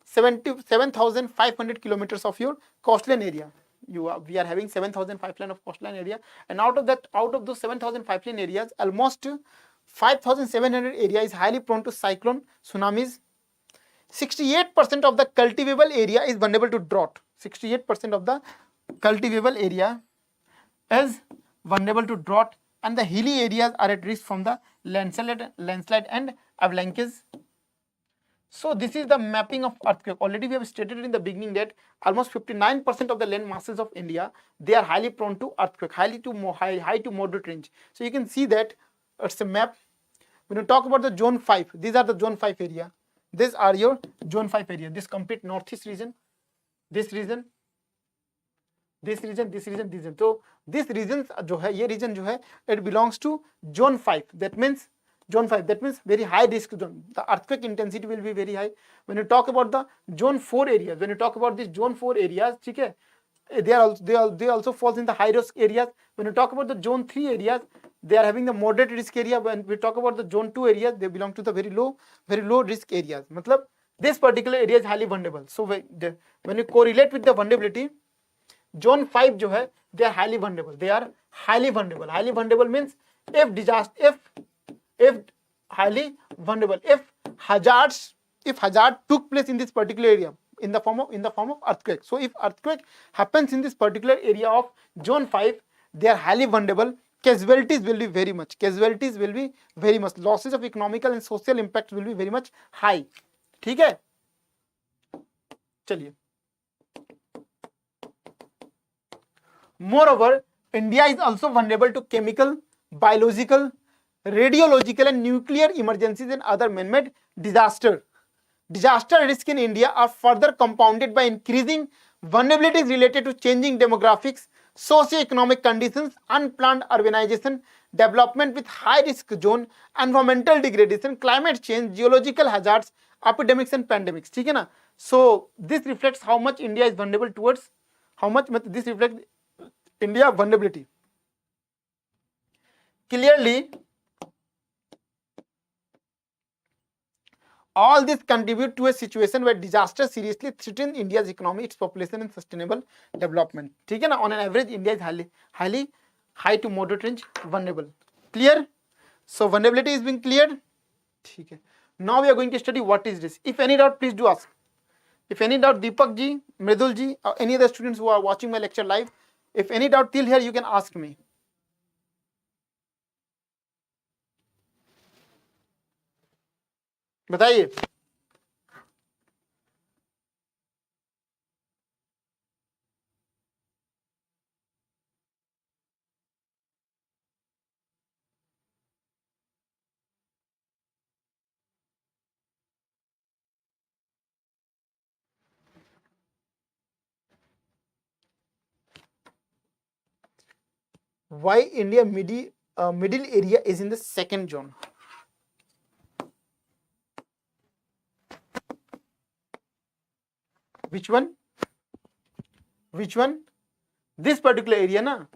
7,500 kilometers of your coastline area. We are having 7,500 of coastline area, and out of those 7,500 areas, almost 5,700 area is highly prone to cyclone, tsunamis. 68% of the cultivable area is vulnerable to drought. 68% of the cultivable area is vulnerable to drought, and the hilly areas are at risk from the landslide and avalanches. So this is the mapping of earthquake. Already we have stated in the beginning that almost 59% of the land masses of India, they are highly prone to earthquake, high to moderate range. So you can see that it's a map. When you talk about the zone 5, these are the zone 5 area. These are your zone 5 area. This complete northeast region, this region. So this region जो है, ये region जो है, it belongs to zone 5. That means zone 5, that means very high risk zone. The earthquake intensity will be very high. When you talk about the zone 4 areas, when you talk about these zone 4 areas, okay, they also falls in the high risk areas. When you talk about the zone 3 areas, they are having the moderate risk area. When we talk about the zone 2 areas, they belong to the very low risk areas. Matlab, this particular area is highly vulnerable. So when you correlate with the vulnerability, zone 5 jo hai, they are highly vulnerable. They are highly vulnerable. Highly vulnerable means if highly vulnerable, if hazard took place in this particular area in the form of earthquake. So if earthquake happens in this particular area of zone 5, they are highly vulnerable. Casualties will be very much. Losses of economical and social impact will be very much high. ठीक है, चलिए. Moreover, India is also vulnerable to chemical, biological, radiological and nuclear emergencies and other man-made disaster. Disaster risk in India are further compounded by increasing vulnerabilities related to changing demographics, socio-economic conditions, unplanned urbanization, development with high risk zone, environmental degradation, climate change, geological hazards, epidemics and pandemics. ठीक है ना? So this reflects how much India is vulnerable towards, this reflects India vulnerability. Clearly, all this contribute to a situation where disaster seriously threaten India's economy, its population and sustainable development. ठीक है ना? On an average, India is highly high to moderate range vulnerable. Clear? So vulnerability is being cleared. ठीक है. Now we are going to study what is this. If any doubt, please do ask. If any doubt, Deepak ji, Mridul ji, or any other students who are watching my lecture live, if any doubt till here, you can ask me. बताइए. Why India middle area is in the second zone? Which one? This particular area, na?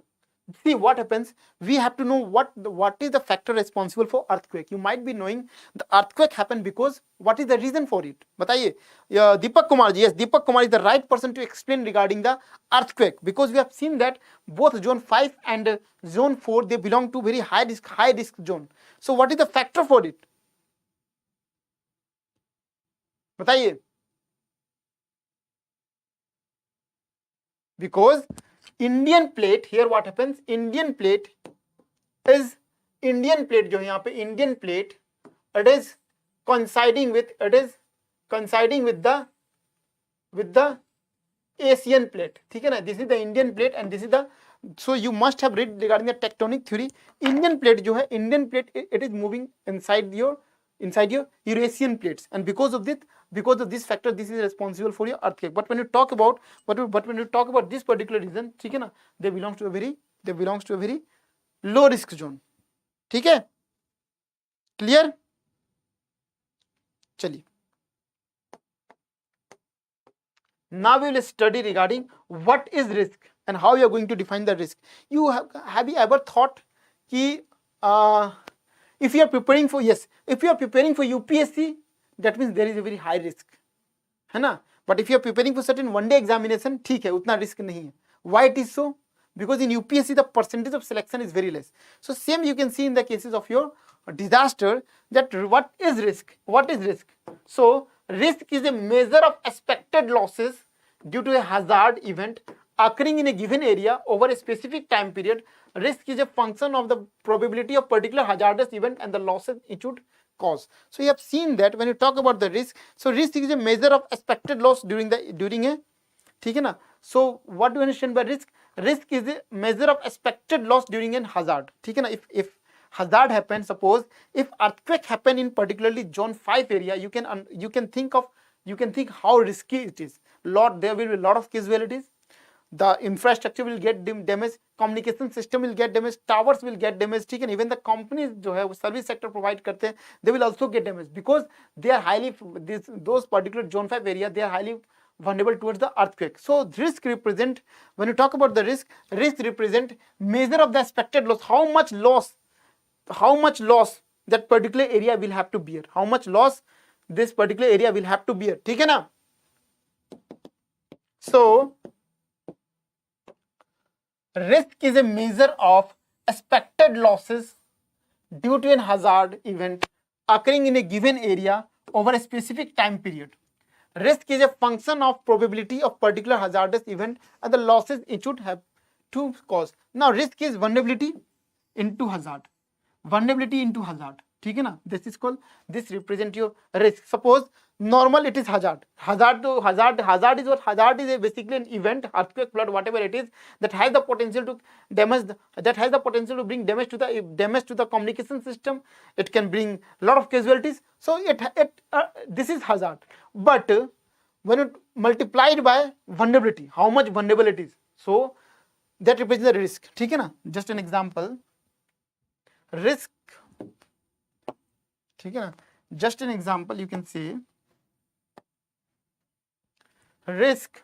See what happens. We have to know what is the factor responsible for earthquake. You might be knowing the earthquake happened because what is the reason for it? बताइए. Deepak Kumar ji. Yes, Deepak Kumar is the right person to explain regarding the earthquake, because we have seen that both zone 5 and zone 4 they belong to very high risk zone. So what is the factor for it? बताइए. Because Indian plate, here what happens, Indian plate जो है यहाँ पे Indian plate, it is coinciding with the Asian plate. ठीक है ना? This is the Indian plate and this is the, so you must have read regarding the tectonic theory. Indian plate जो है, it is moving inside your Eurasian plates, and because of this factor, this is responsible for your earthquake. But when you talk about this particular region, ठीक है ना, they belongs to a very low risk zone. ठीक है? Clear? चलिए. Now we will study regarding what is risk and how you are going to define the risk. Have you ever thought कि if you are preparing for UPSC, that means there is a very high risk, है ना? But if you are preparing for certain one day examination, ठीक है, उतना risk नहीं है. Why it is so? Because in UPSC the percentage of selection is very less. So same you can see in the cases of your disaster, that what is risk? So risk is a measure of expected losses due to a hazard event occurring in a given area over a specific time period. Risk is a function of the probability of particular hazardous event and the losses it would cause. So you have seen that when you talk about the risk, so risk is a measure of expected loss during a, ठीक है ना? So what do you understand by risk? Risk is a measure of expected loss during an hazard. ठीक है ना? If hazard happens, suppose if earthquake happen in particularly zone 5 area, you can think how risky it is. There will be a lot of casualties. the infrastructure will get damaged, communication system will get damaged, towers will get damaged, ठीक है ना, even the companies जो है वो service sector provide करते हैं, they will also get damaged because they are highly, those particular zone 5 area, they are highly vulnerable towards the earthquake. So risk represent, when you talk about the risk represent measure of the expected loss, how much loss that particular area will have to bear, how much loss this particular area will have to bear, ठीक है ना. So risk is a measure of expected losses due to an hazard event occurring in a given area over a specific time period. Risk is a function of probability of particular hazardous event and the losses it should have to cause. Now risk is vulnerability into hazard. Vulnerability into hazard. ठीक है ना? This is called, this represent your risk. Suppose normal it is hazard. Hazard is what? Hazard is basically an event, earthquake, flood, whatever it is, that has the potential to damage, that has the potential to bring damage to the communication system. It can bring a lot of casualties. So this is hazard. But when it multiplied by vulnerability, how much vulnerable it is, so that represents the risk. ठीक है ना? Just an example. Risk, ठीक है ना, just an example, you can say risk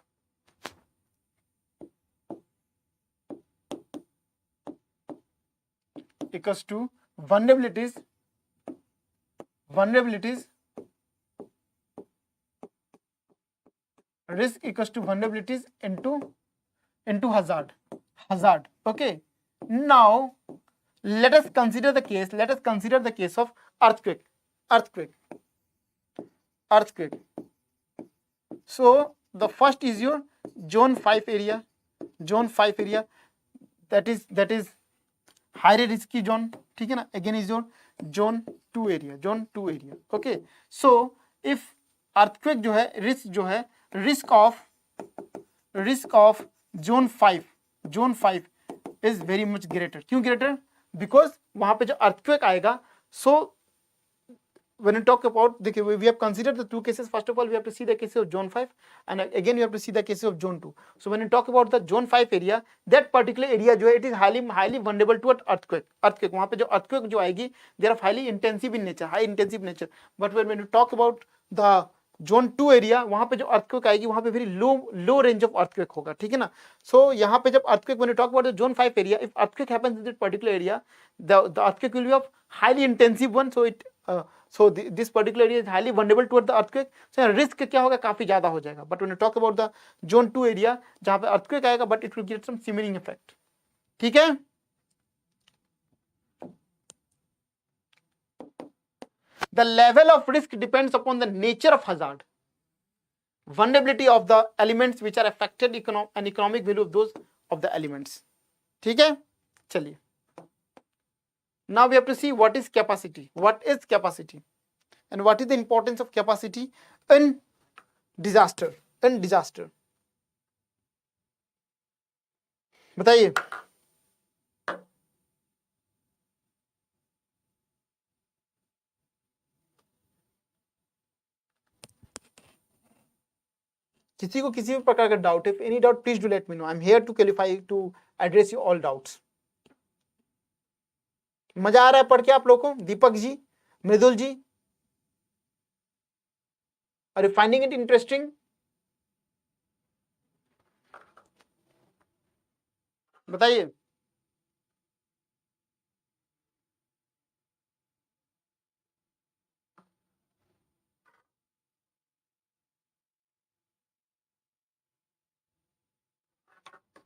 equals to vulnerabilities risk equals to vulnerabilities into hazard. Okay, now let us consider the case of earthquake. So the first is your zone 5 area, that is high risky zone, ठीक है ना. Again is your zone 2 area. Okay, so if earthquake जो है, risk of zone 5 is very much greater. क्यों greater? Because वहां पे जो earthquake आएगा, so when you talk about, we have considered the two cases. First of all, we have to see the case of zone 5, and again you have to see the case of zone 2. So when you talk about the zone 5 area, that particular area जो है, it is highly vulnerable to earthquake. वहां पे जो earthquake जो आएगी, they are highly intensive in nature, high intensive nature. But when you talk about the zone 2 area, वहां पे जो earthquake आएगी, वहां पे very low range of earthquake होगा, ठीक है ना. So यहाँ पे जब earthquake, when you talk about the zone 5 area, if earthquake happens in that particular area, the earthquake will be of highly intensive one, so this particular area is highly vulnerable towards the earthquake. So risk क्या होगा, काफी ज्यादा हो जाएगा. But when you talk about the zone 2 area, जहाँ पे earthquake आएगा, but it will get some simmering effect. ठीक है. The level of risk depends upon the nature of hazard, vulnerability of the elements which are affected, and economic value of those of the elements. ठीक है. चलिए. Now we have to see what is capacity. And what is the importance of capacity in disaster. बताइए. किसी को किसी भी प्रकार का डाउट है, any doubt please do let me know. I'm here to qualify, to address you all doubts. मजा आ रहा है पढ़ के आप लोगों को? Deepak ji, Mridul ji, are you finding it interesting? बताइए.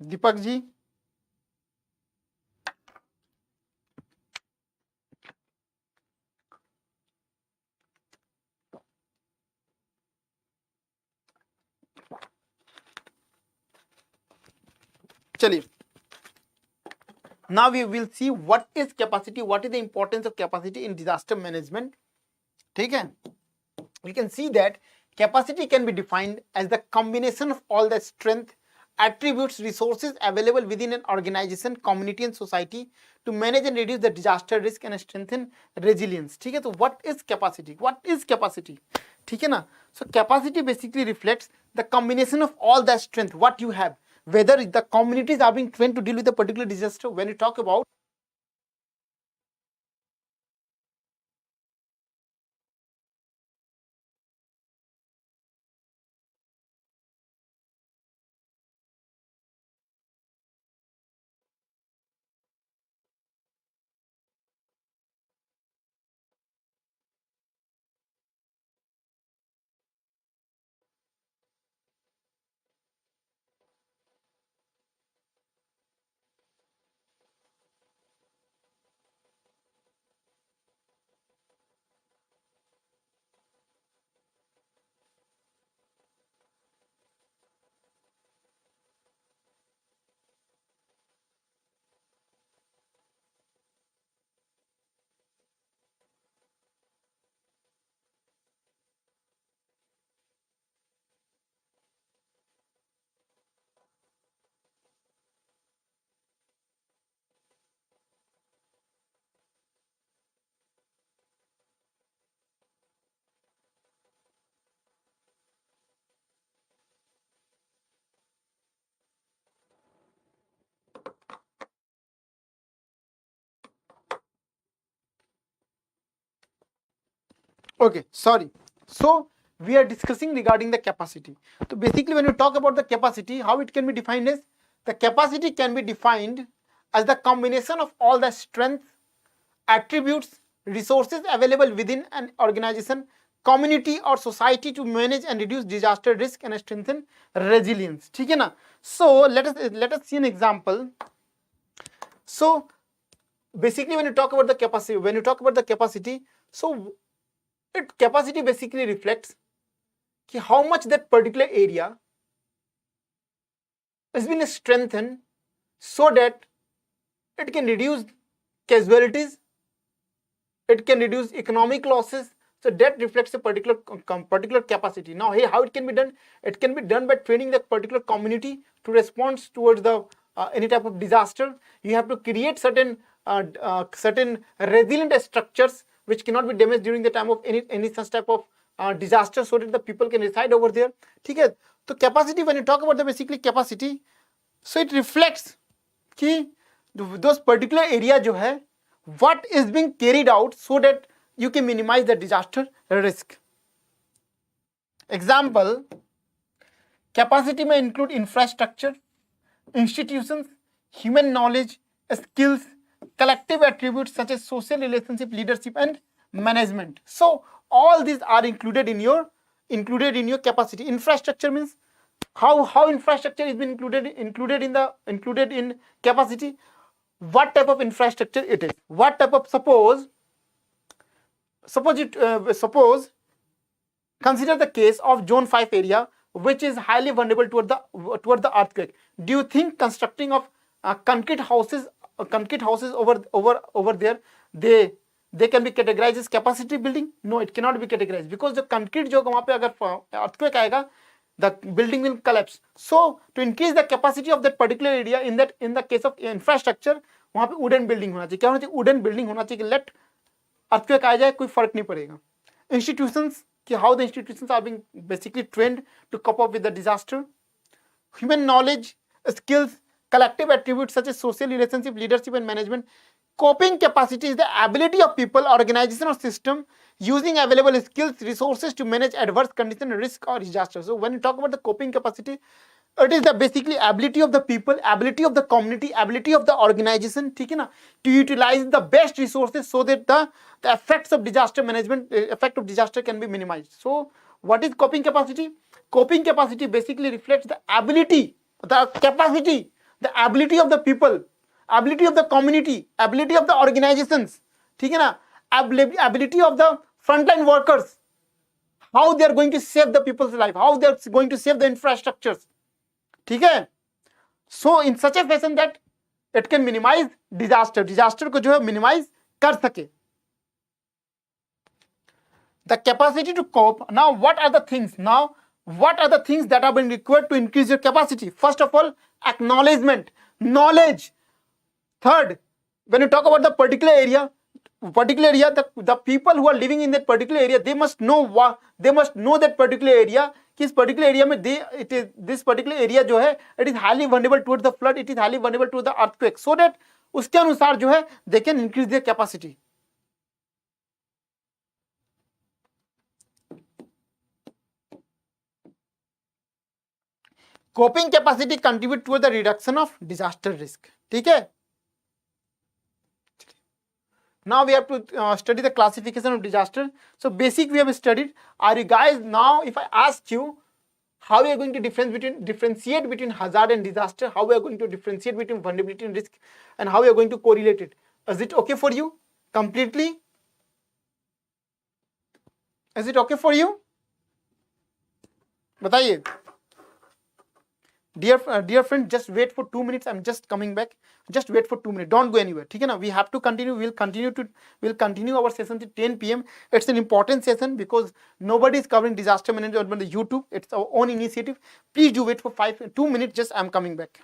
दीपक जी, चलिए. Now we will see what is capacity, what is the importance of capacity in disaster management. ठीक है. You can see that capacity can be defined as the combination of all the strength, attributes, resources available within an organization, community and society to manage and reduce the disaster risk and strengthen resilience. ठीक है. तो what is capacity? ठीक है ना. So capacity basically reflects the combination of all the strength what you have. whether the communities are being trained to deal with a particular disaster. When you talk about okay, sorry. So we are discussing regarding the capacity. So basically, when you talk about the capacity, how it can be defined is, the capacity can be defined as the combination of all the strengths, attributes, resources available within an organization, community or society to manage and reduce disaster risk and strengthen resilience. ठीक है ना? So let us see an example. So basically, when you talk about the capacity, so capacity basically reflects कि how much that particular area has been strengthened so that it can reduce casualties, it can reduce economic losses. So that reflects a particular capacity. Now, hey, how it can be done? It can be done by training that particular community to respond towards the any type of disaster. You have to create certain resilient structures which cannot be damaged during the time of any such type of disaster, so that the people can reside over there. ठीक है? तो capacity, when you talk about the basically capacity, so it reflects कि those particular area जो है, what is being carried out so that you can minimize the disaster risk. Example, capacity may include infrastructure, institutions, human knowledge, skills, collective attributes such as social relationship, leadership and management. So all these are included in your capacity. Infrastructure means how infrastructure is been included in capacity. What type of infrastructure it is? What type of suppose consider the case of Zone 5 area, which is highly vulnerable toward the earthquake. Do you think constructing of concrete houses over there, they can be categorized as capacity building? No, it cannot be categorized, because the concrete जो वहाँ पे अगर earthquake आएगा, the building will collapse. So to increase the capacity of that particular area, in the case of infrastructure, वहाँ पे wooden building होना चाहिए. क्या होना चाहिए? Wooden building होना चाहिए. Let earthquake आ जाए, कोई फर्क नहीं पड़ेगा. Institutions, कि how the institutions are being basically trained to cope up with the disaster. Human knowledge, skills, collective attributes such as social relationship, leadership and management. Coping capacity is the ability of people, organization or system using available skills, resources to manage adverse condition, risk or disaster. So when you talk about the coping capacity, it is the basically ability of the people, ability of the community, ability of the organization, ठीक है ना, to utilize the best resources so that the effects of disaster management, effect of disaster can be minimized. So what is coping capacity? Coping capacity basically reflects the ability, the capacity, the ability of the people, ability of the community, ability of the organizations, ठीक है ना, ability of the frontline workers, how they are going to save the people's life, how they are going to save the infrastructures, ठीक है. So in such a fashion that it can minimize disaster को जो है minimize कर सके. The capacity to cope. Now what are the things that have been required to increase your capacity? First of all, acknowledgement, knowledge. Third, when you talk about the particular area, the people who are living in that particular area, they must know that particular area कि इस particular area में this particular area जो है it is highly vulnerable towards the flood, it is highly vulnerable to the earthquake, so that उसके अनुसार जो है they can increase their capacity. Coping capacity contribute toward the reduction of disaster risk. ठीक है. Now we have to study the classification of disaster. So basic we have studied. Are you guys, now if I ask you how we are going to differentiate between hazard and disaster, how we are going to differentiate between vulnerability and risk, and how we are going to correlate it, is it okay for you completely? Is it okay for you? बताइए. Dear friend, just wait for 2 minutes. I'm just coming back. Just wait for 2 minutes. Don't go anywhere. ठीक है ना? We have to continue. We'll continue our session till 10 p.m. It's an important session because nobody is covering disaster management on the YouTube. It's our own initiative. Please do wait for 2 minutes. Just I'm coming back.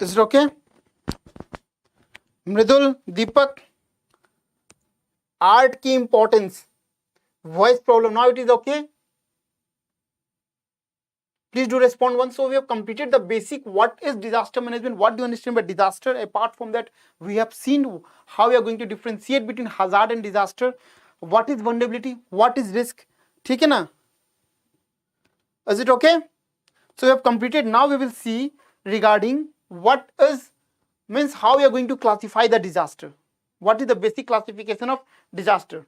Is it okay? Mridul, Deepak, art की importance, voice problem, now it is okay. Please do respond once. So we have completed the basic. What is disaster management? What do you understand by disaster? Apart from that, we have seen how we are going to differentiate between hazard and disaster. What is vulnerability? What is risk? ठीक है ना? Is it okay? So we have completed. Now we will see regarding what is, means how we are going to classify the disaster. What is the basic classification of disaster?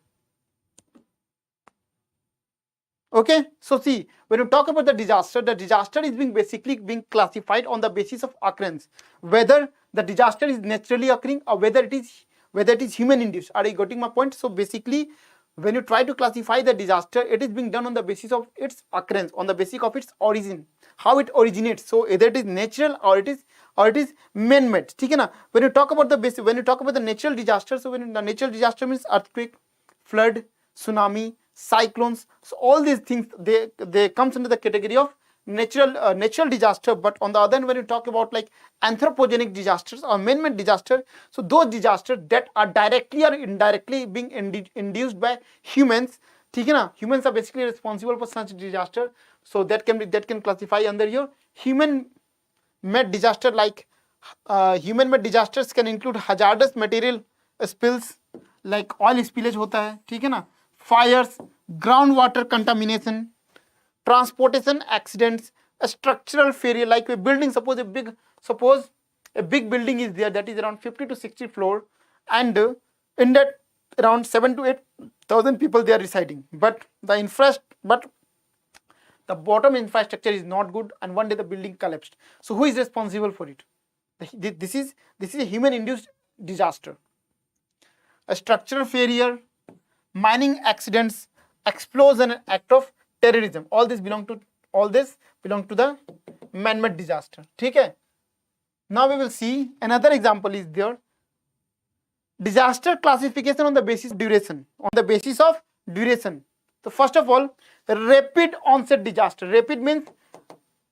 Okay, so see, when you talk about the disaster is basically being classified on the basis of occurrence, whether the disaster is naturally occurring or whether it is human induced. Are you getting my point? So basically, when you try to classify the disaster, it is being done on the basis of its occurrence, on the basis of its origin, how it originates. So either it is natural or it is man-made. ठीक है ना? When you talk about the natural disaster, so when the natural disaster means earthquake, flood, tsunami, cyclones. So all these things, they comes under the category of natural disaster. But on the other hand, when you talk about like anthropogenic disasters or man-made disaster, so those disasters that are directly or indirectly being induced by humans, ठीक है ना, humans are basically responsible for such disaster. So that can classify under your human made disaster. Like human made disasters can include hazardous material spills, like oil spillage होता है, ठीक है ना, fires, groundwater contamination, transportation accidents, a structural failure, like a building, suppose a big building is there that is around 50 to 60 floor, and in that around 7 to 8,000 people they are residing, but the bottom infrastructure is not good, and one day the building collapsed. So who is responsible for it? This is a human induced disaster. A structural failure, mining accidents, explosion, and act of terrorism, all this belong to the man-made disaster. ठीक है? Now we will see another example is there. Disaster classification on the basis of duration. So first of all, rapid onset disaster. Rapid means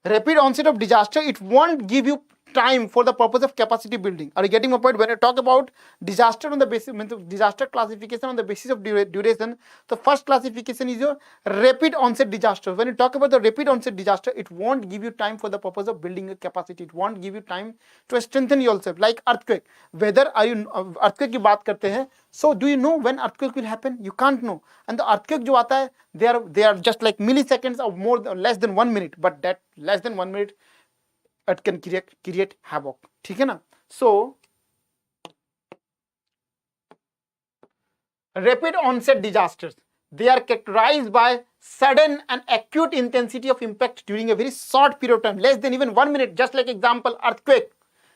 rapid onset of disaster. It won't give you time for the purpose of capacity building. Are you getting my point? When I talk about disaster on the basis, means disaster classification on the basis of duration, the first classification is your rapid onset disaster. When you talk about the rapid onset disaster, it won't give you time for the purpose of building a capacity. It won't give you time to strengthen yourself. Like earthquake. Whether are you earthquake की बात करते हैं, so do you know when earthquake will happen? You can't know. And the earthquake जो आता है, they are just like milliseconds or more or less than 1 minute. But that less than 1 minute, it can create havoc. ठीक है ना? So rapid onset disasters, they are characterized by sudden and acute intensity of impact during a very short period of time, less than even 1 minute. Just like example, earthquake,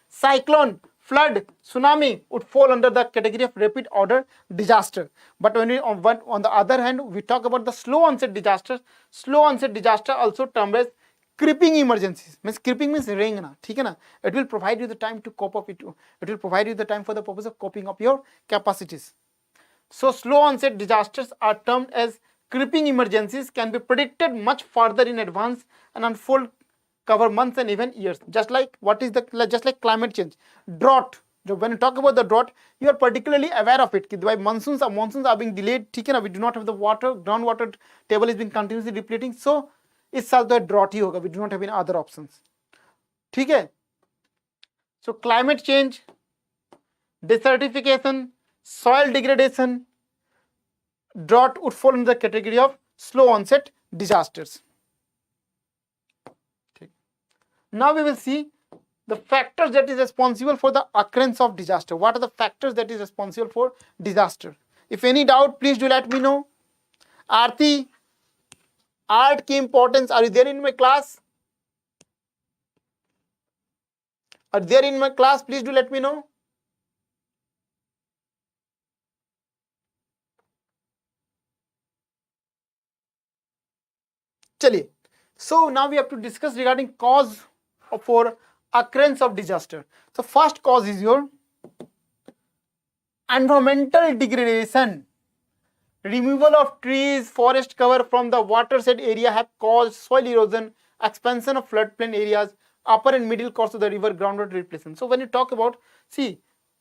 cyclone, flood, tsunami would fall under the category of rapid order disaster. But when on the other hand, we talk about the slow onset disasters. Slow onset disaster, also termed as creeping emergencies. Means creeping means रेंगना, ठीक है ना? It will provide you the time to cope up it. It will provide you the time for the purpose of coping up your capacities. So slow onset disasters are termed as creeping emergencies, can be predicted much further in advance and unfold, cover months and even years. Just like climate change, drought. When you talk about the drought, you are particularly aware of it. Why monsoons are being delayed, ठीक है ना? We do not have the water, groundwater table is being continuously depleting. So इस साल तो drought ही होगा. We do not have any other options. ठीक है? So climate change, desertification, soil degradation, drought would fall in the category of slow onset disasters. Now we will see the factors that is responsible for the occurrence of disaster. What are the factors that is responsible for disaster? If any doubt, please do let me know. Aarti, art की importance, are you there in my class? Are there in my class? Please do let me know. चलिए. So now we have to discuss regarding cause for occurrence of disaster. So first cause is your environmental degradation. Removal of trees, forest cover from the watershed area have caused soil erosion, expansion of floodplain areas, upper and middle course of the river, groundwater replacement. So when you talk about,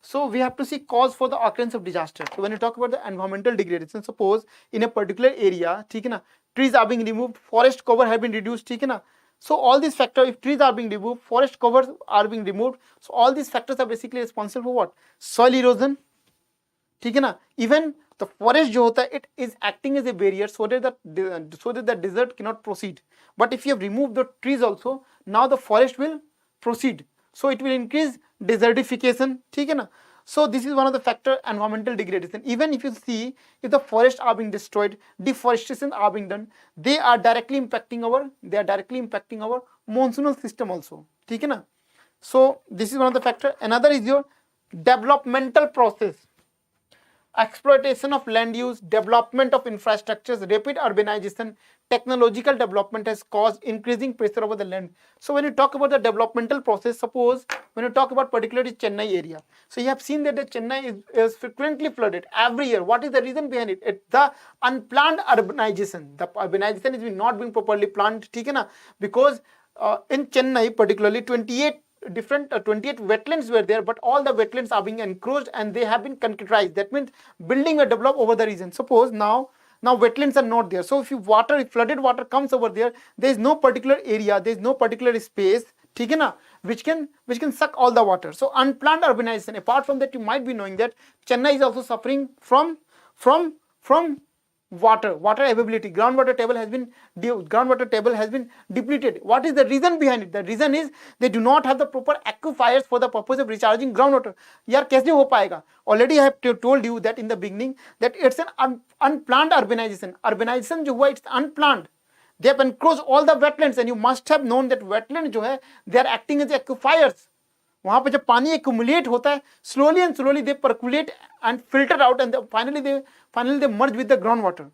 so we have to see cause for the occurrence of disaster. So when you talk about the environmental degradation, suppose in a particular area, ठीक है ना, trees are being removed, forest cover have been reduced, ठीक है ना. So all these factors, if trees are being removed, forest covers are being removed, so all these factors are basically responsible for what? Soil erosion, ठीक है ना. Even the forest जो होता है, it is acting as a barrier so that the desert cannot proceed. But if you have removed the trees also, now the forest will proceed. So it will increase desertification, ठीक है ना. So this is one of the factor, environmental degradation. Even if you see, if the forests are being destroyed, deforestation are being done, they are directly impacting our monsoonal system also, ठीक है ना. So this is one of the factor. Another is your developmental process. exploitation of land use, development of infrastructures, rapid urbanization, technological development has caused increasing pressure over the land. So when you talk about the developmental process, suppose when you talk about particularly Chennai area, so you have seen that the Chennai is frequently flooded every year. What is the reason behind it? It's the unplanned urbanization. The urbanization is not being properly planned, ठीक है ना? Because in Chennai particularly 28 wetlands were there, but all the wetlands are being encroached and they have been concretized. That means building were developed over the region. Suppose now wetlands are not there. So if flooded water comes over there, there is no particular area, there is no particular space, ठीक है ना, which can suck all the water. So unplanned urbanization. Apart from that, you might be knowing that Chennai is also suffering from water availability. Groundwater table has been depleted. What is the reason behind it? The reason is they do not have the proper aquifers for the purpose of recharging groundwater. यार कैसे हो पाएगा? Already I have told you that in the beginning that it's an unplanned urbanization. Urbanization जो हुआ, it's unplanned. They have encroached all the wetlands, and you must have known that wetland जो है, they are acting as aquifers. वहां पे जब पानी accumulate होता है, slowly and slowly they percolate and filter out, and finally they merge with the groundwater.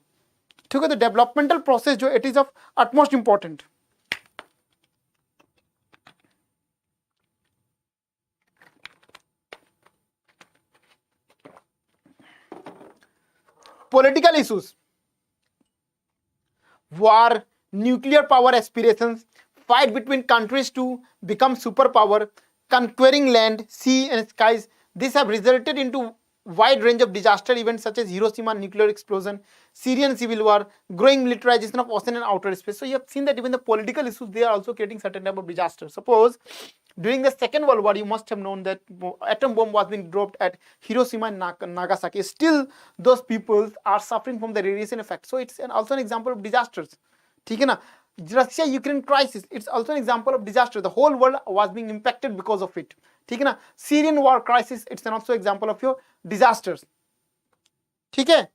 ठीक है, the developmental process जो, it is of utmost important. Political issues: war, nuclear power aspirations, fight between countries to become superpower, conquering land, sea and skies. These have resulted into wide range of disaster events such as Hiroshima nuclear explosion, Syrian civil war, growing militarization of ocean and outer space. So you have seen that even the political issues, they are also creating certain type of disasters. Suppose during the Second World War, you must have known that atom bomb was being dropped at Hiroshima and Nagasaki. Still, those people are suffering from the radiation effect. So it's also an example of disasters. ठीक है ना? Russia-Ukraine crisis, it's also an example of disaster. The whole world was being impacted because of it. ठीक है ना? Syrian war crisis, it's also example of your disasters. ठीक है?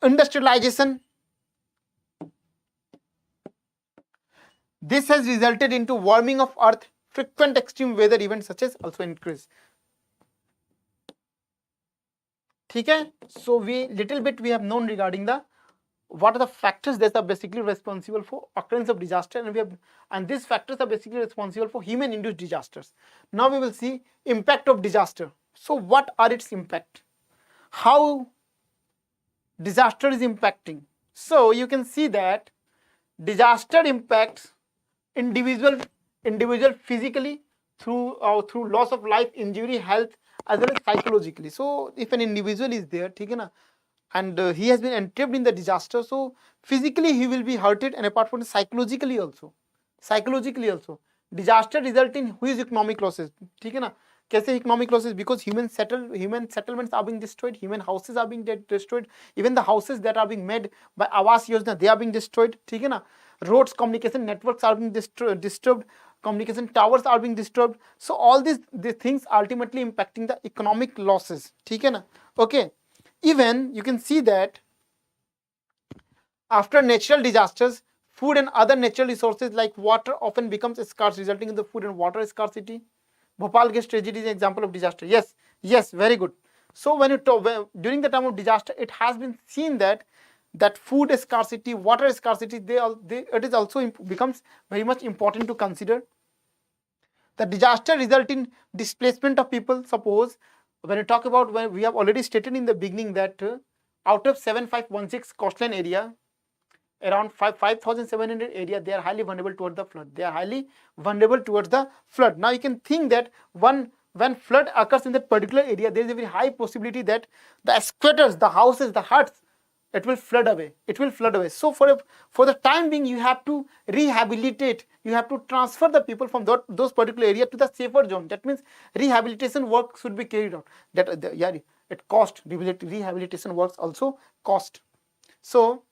Industrialization, this has resulted into warming of earth, frequent extreme weather events such as also increase. ठीक है? So we have known regarding the what are the factors that are basically responsible for occurrence of disaster, and these factors are basically responsible for human induced disasters. Now we will see impact of disaster. So what are its impact? How disaster is impacting? So you can see that disaster impacts individual physically through loss of life, injury, health, as well as psychologically. So if an individual is there, ठीक है ना, and he has been entrapped in the disaster, so physically he will be hurted, and apart from that, psychologically also disaster result in huge economic losses. ठीक है ना? कैसे economic losses? Because human settlements are being destroyed, human houses are being destroyed, even the houses that are being made by Awas Yojana, they are being destroyed. ठीक है ना? Roads, communication networks are being disturbed, communication towers are being disturbed. So all these things ultimately impacting the economic losses. ठीक है ना? Okay. Even you can see that after natural disasters, food and other natural resources like water often becomes scarce, resulting in the food and water scarcity. Bhopal gas tragedy is an example of disaster. Yes, very good. So when during the time of disaster, it has been seen that food scarcity, water scarcity, it is also becomes very much important to consider. The disaster result in displacement of people. Suppose when you talk about, when we have already stated in the beginning that out of 7516 coastline area, around 5,700 area, they are highly vulnerable towards the flood. Now you can think that when flood occurs in that particular area, there is a very high possibility that the squatters, the houses, the huts, it will flood away. So for the time being, you have to rehabilitate, you have to transfer the people from those particular area to the safer zone. That means rehabilitation work should be carried out. It cost. Rehabilitation works also cost. So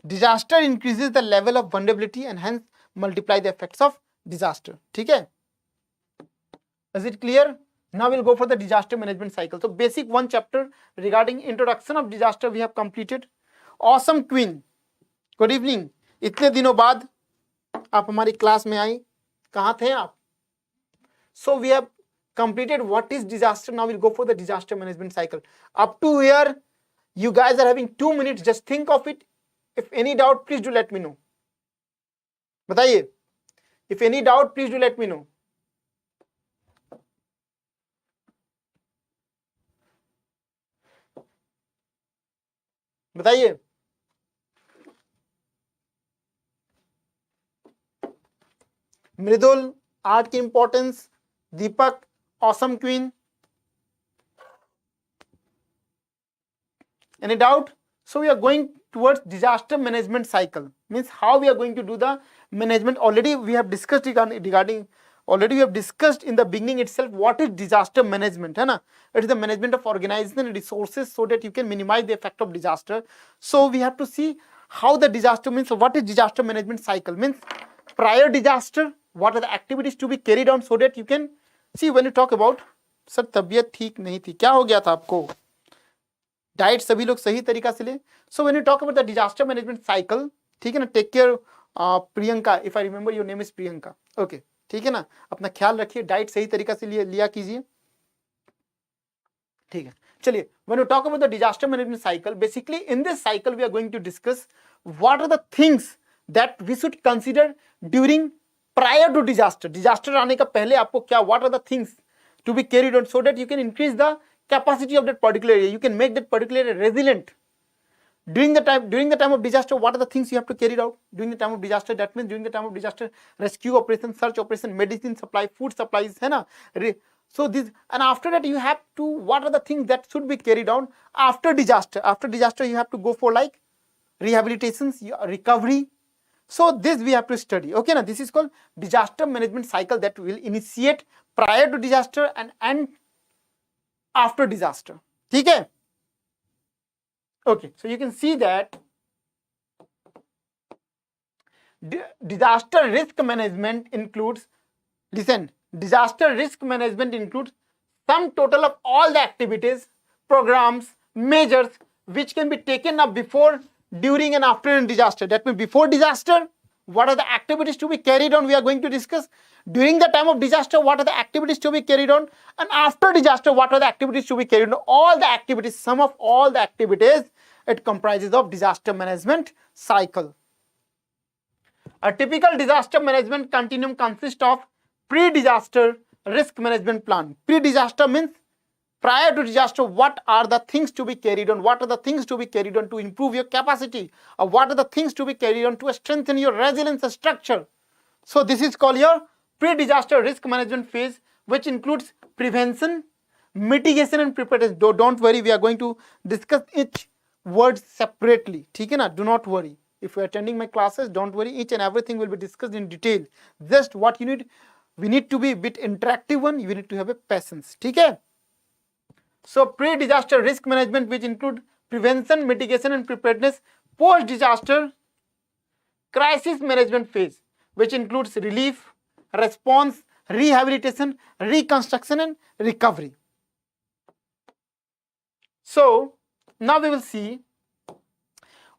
disaster increases the level of vulnerability and hence multiply the effects of disaster. ठीक है? Is it clear? Now we'll go for the disaster management cycle. So basic one chapter regarding introduction of disaster we have completed. Awesome Queen, good evening. इतने दिनों बाद आप हमारी class में आई, कहाँ थे आप? So we have completed what is disaster. Now we'll go for the disaster management cycle. Up to here, you guys are having 2 minutes. Just think of it. If any doubt, please do let me know. बताइए. If any doubt, please do let me know. बताइए. मृदुल, art की importance. Deepak, awesome queen. Any doubt? So we are going towards disaster management cycle. Means how we are going to do the management. Already we have discussed already we have discussed in the beginning itself what is disaster management, है ना? It is the management of organization and resources so that you can minimize the effect of disaster. So we have to see how the disaster means. What is disaster management cycle? Means prior disaster, what are the activities to be carried on so that you can see. When you talk about sir तबीयत ठीक नहीं थी, क्या हो गया था आपको? Diet सभी लोग सही तरीका से ले. So when you talk about the disaster management cycle, ठीक है ना, take care Priyanka, if I remember your name is Priyanka. Okay, ठीक है ना, अपना ख्याल रखिए, डाइट सही तरीका से लिया कीजिए, ठीक है. चलिए, when you talk about the disaster management cycle, basically in this cycle we are going to discuss what are the things that we should consider during prior to disaster. Disaster आने का पहले आपको क्या, what are the things to be carried on so that you can increase the capacity of that particular area, you can make that particular area resilient during the time of disaster. What are the things you have to carry out during the time of disaster? That means during the time of disaster, rescue operation, search operation, medicine supply, food supplies, है ना. So this, and after that you have to, what are the things that should be carried out after disaster? After disaster you have to go for like rehabilitations, recovery. So this we have to study. Okay, now this is called disaster management cycle that will initiate prior to disaster and after disaster. ठीक है? Okay, so you can see that disaster risk management includes, listen, disaster risk management includes sum total of all the activities, programs, measures which can be taken up before, during and after a disaster. That means before disaster, what are the activities to be carried on, we are going to discuss. During the time of disaster, what are the activities to be carried on, and after disaster, what are the activities to be carried on. All the activities, sum of all the activities, it comprises of disaster management cycle. A typical disaster management continuum consists of pre-disaster risk management plan. Pre-disaster means prior to disaster, what are the things to be carried on, what are the things to be carried on to improve your capacity, or what are the things to be carried on to strengthen your resilience structure. So this is called your pre-disaster risk management phase, which includes prevention, mitigation and preparedness. Don't worry, we are going to discuss each word separately. ठीक है ना? Do not worry. If you are attending my classes, don't worry, each and everything will be discussed in detail. Just what you need, we need to be a bit interactive one, you need to have a patience. ठीक है? So pre-disaster risk management, which include prevention, mitigation and preparedness. Post-disaster crisis management phase, which includes relief, response, rehabilitation, reconstruction and recovery. So now we will see,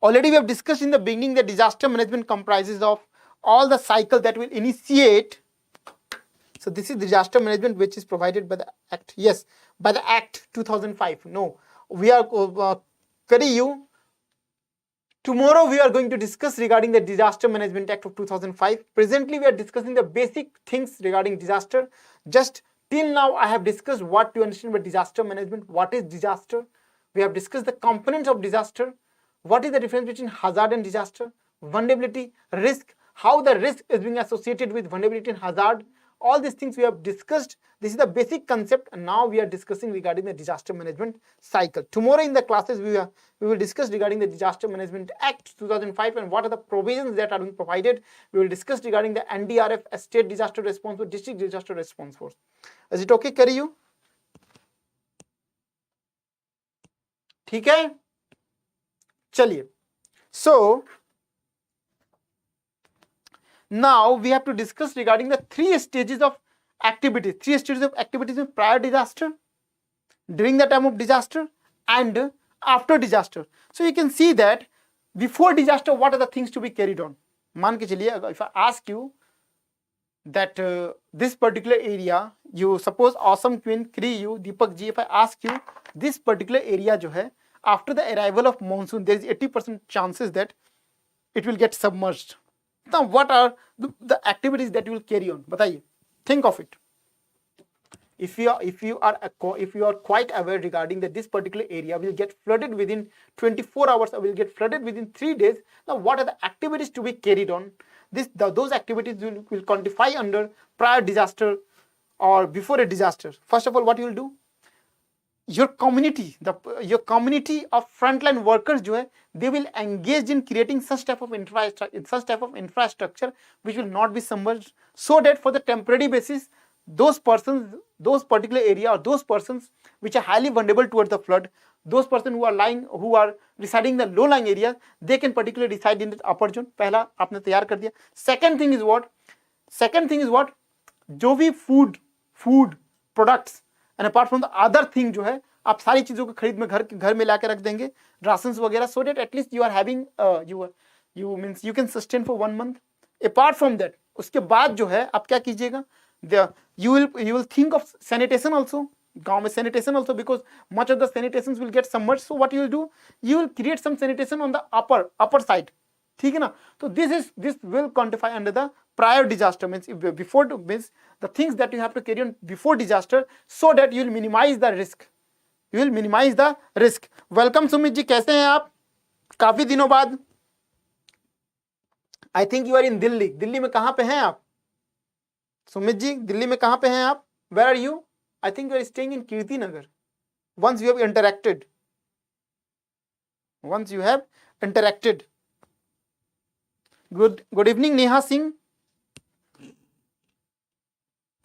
already we have discussed in the beginning that disaster management comprises of all the cycle that will initiate. So this is disaster management which is provided by the Act. Yes, by the Act 2005. No, we are tomorrow we are going to discuss regarding the Disaster Management Act of 2005. Presently we are discussing the basic things regarding disaster. Just till now I have discussed what to understand by disaster management, what is disaster. We have discussed the components of disaster, what is the difference between hazard and disaster, vulnerability, risk, how the risk is being associated with vulnerability and hazard. All these things we have discussed. This is the basic concept, and now we are discussing regarding the disaster management cycle. Tomorrow in the classes we will discuss regarding the Disaster Management Act 2005 and what are the provisions that are being provided. We will discuss regarding the NDRF, State Disaster Response Force, District Disaster Response Force. Is it okay, Kariyu? ठीक है? चलिए. So now we have to discuss regarding the three stages of activities. Three stages of activities in prior disaster, during the time of disaster, and after disaster. So you can see that before disaster, what are the things to be carried on? मान के चलिए, if I ask you that this particular area, you suppose Awesome Queen, Cree you, Deepak ji, if I ask you this particular area जो है, after the arrival of monsoon, there is 80% chances that it will get submerged. Now, what are the activities that you will carry on? बताइए, think of it. If you are quite aware regarding that this particular area will get flooded within 24 hours or will get flooded within 3 days, now what are the activities to be carried on? Those activities will quantify under prior disaster or before a disaster. First of all, what you will do? Your community of frontline workers जो है, they will engage in creating such type of infrastructure which will not be submerged, so that for the temporary basis, those particular area or those persons which are highly vulnerable towards the flood, those persons who are residing in the low lying areas, they can particularly reside in the upper zone. पहला आपने तैयार कर दिया. Second thing is what? जो भी food products and apart from the other thing जो है, आप सारी चीजों को खरीद में घर में लाके रख देंगे, rations वगैरह, so that at least you are having you can sustain for 1 month. Apart from that, उसके बाद जो है आप क्या कीजिएगा? You will think of sanitation also, गांव में sanitation also, because much of the sanitations will get submerged. So what you will do? You will create some sanitation on the upper side. ठीक है ना? So this will quantify under the prior disaster, means the things that you have to carry on before disaster, so that you will minimize the risk. Welcome Sumit ji, कैसे हैं आप? काफी दिनों बाद. I think you are in Delhi. Delhi में कहाँ पे हैं आप? सुमित जी, दिल्ली में कहाँ पे हैं आप? Where are you? I think you are staying in Kirti Nagar. Once you have interacted. Good evening, Neha Singh.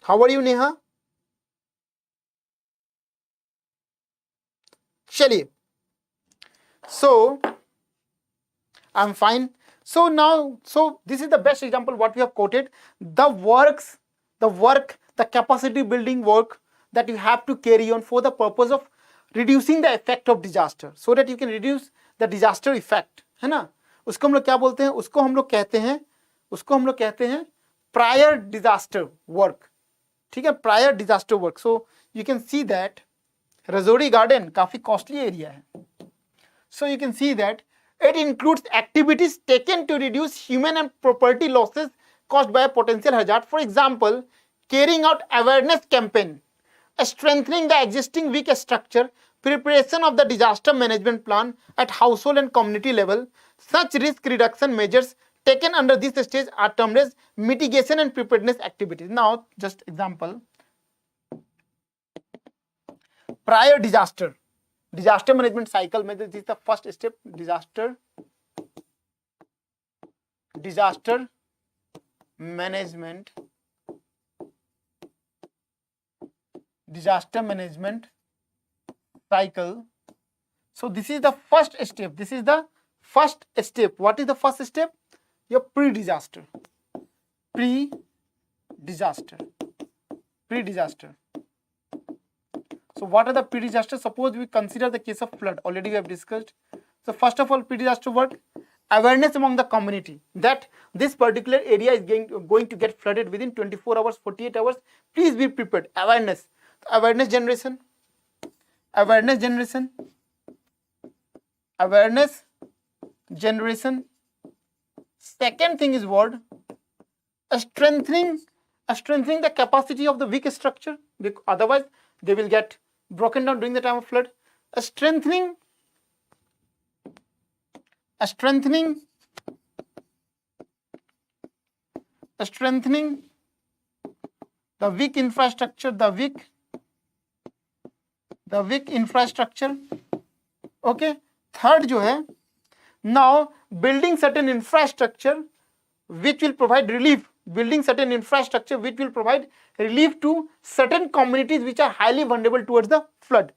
How are you, Neha? चलिए. So I'm fine. So this is the best example what we have quoted. The capacity building work that you have to carry on for the purpose of reducing the effect of disaster, so that you can reduce the disaster effect, है ना? उसको हम लोग क्या बोलते हैं? उसको हम लोग कहते हैं prior disaster work. ठीक है, prior disaster work. So you can see that Rajouri Garden काफी costly area है. So you can see that it includes activities taken to reduce human and property losses caused by a potential hazard. For example, carrying out awareness campaign, strengthening the existing weak structure, preparation of the disaster management plan at household and community level. Such risk reduction measures taken under this stage are termed as mitigation and preparedness activities. Now, just example. Prior disaster management cycle में this is the first step. Disaster management cycle. So this is the first step. What is the first step? Your pre-disaster. So what are the pre-disaster? Suppose we consider the case of flood. Already we have discussed. So first of all, pre-disaster work, awareness among the community that this particular area is going to get flooded within 24 hours, 48 hours. Please be prepared. Awareness generation. Second thing is what? Strengthening the capacity of the weak structure. Otherwise, they will get broken down during the time of flood. Strengthening the weak infrastructure. Okay. Third जो है, now building certain infrastructure which will provide relief. To certain communities which are highly vulnerable towards the flood.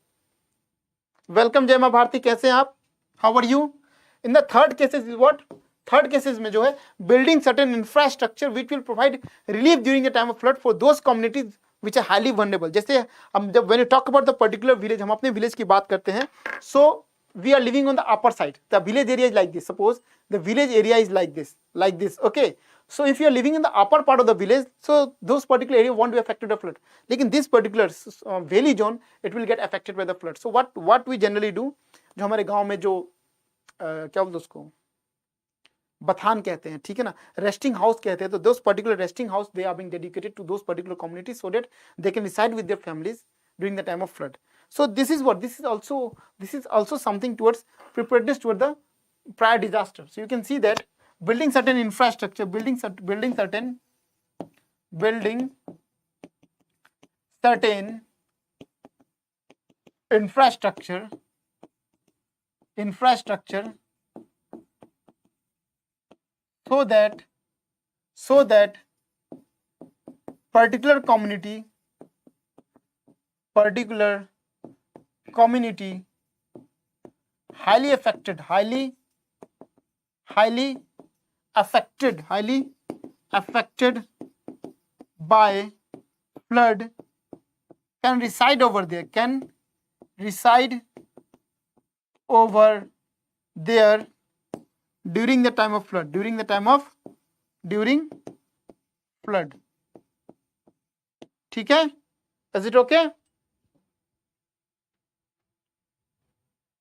Welcome Jayma Bharti, कैसे हैं आप? How are you? In the third cases is what? Third cases में जो है, building certain infrastructure which will provide relief during the time of flood for those communities which are highly vulnerable. जैसे हम जब when you talk about the particular village, हम अपने village की बात करते हैं. So we are living on the upper side. The village area is like this. Suppose the village area is like this. Okay. So if you are living in the upper part of the village, so those particular area won't be affected by flood. Like in this particular valley zone, it will get affected by the flood. So what we generally do, जो हमारे गांव में जो क्या बोलते हैं उसको बथान कहते हैं, ठीक है ना, रेस्टिंग हाउस कहते हैं, तो those particular resting house they are being dedicated to those particular communities so that they can reside with their families during the time of flood. So this is what this is also something towards preparedness toward the prior disaster. So you can see that building certain infrastructure, building certain infrastructure so that particular community highly affected by flood can reside over there, during the time of flood, during flood. ठीक है? Is it okay?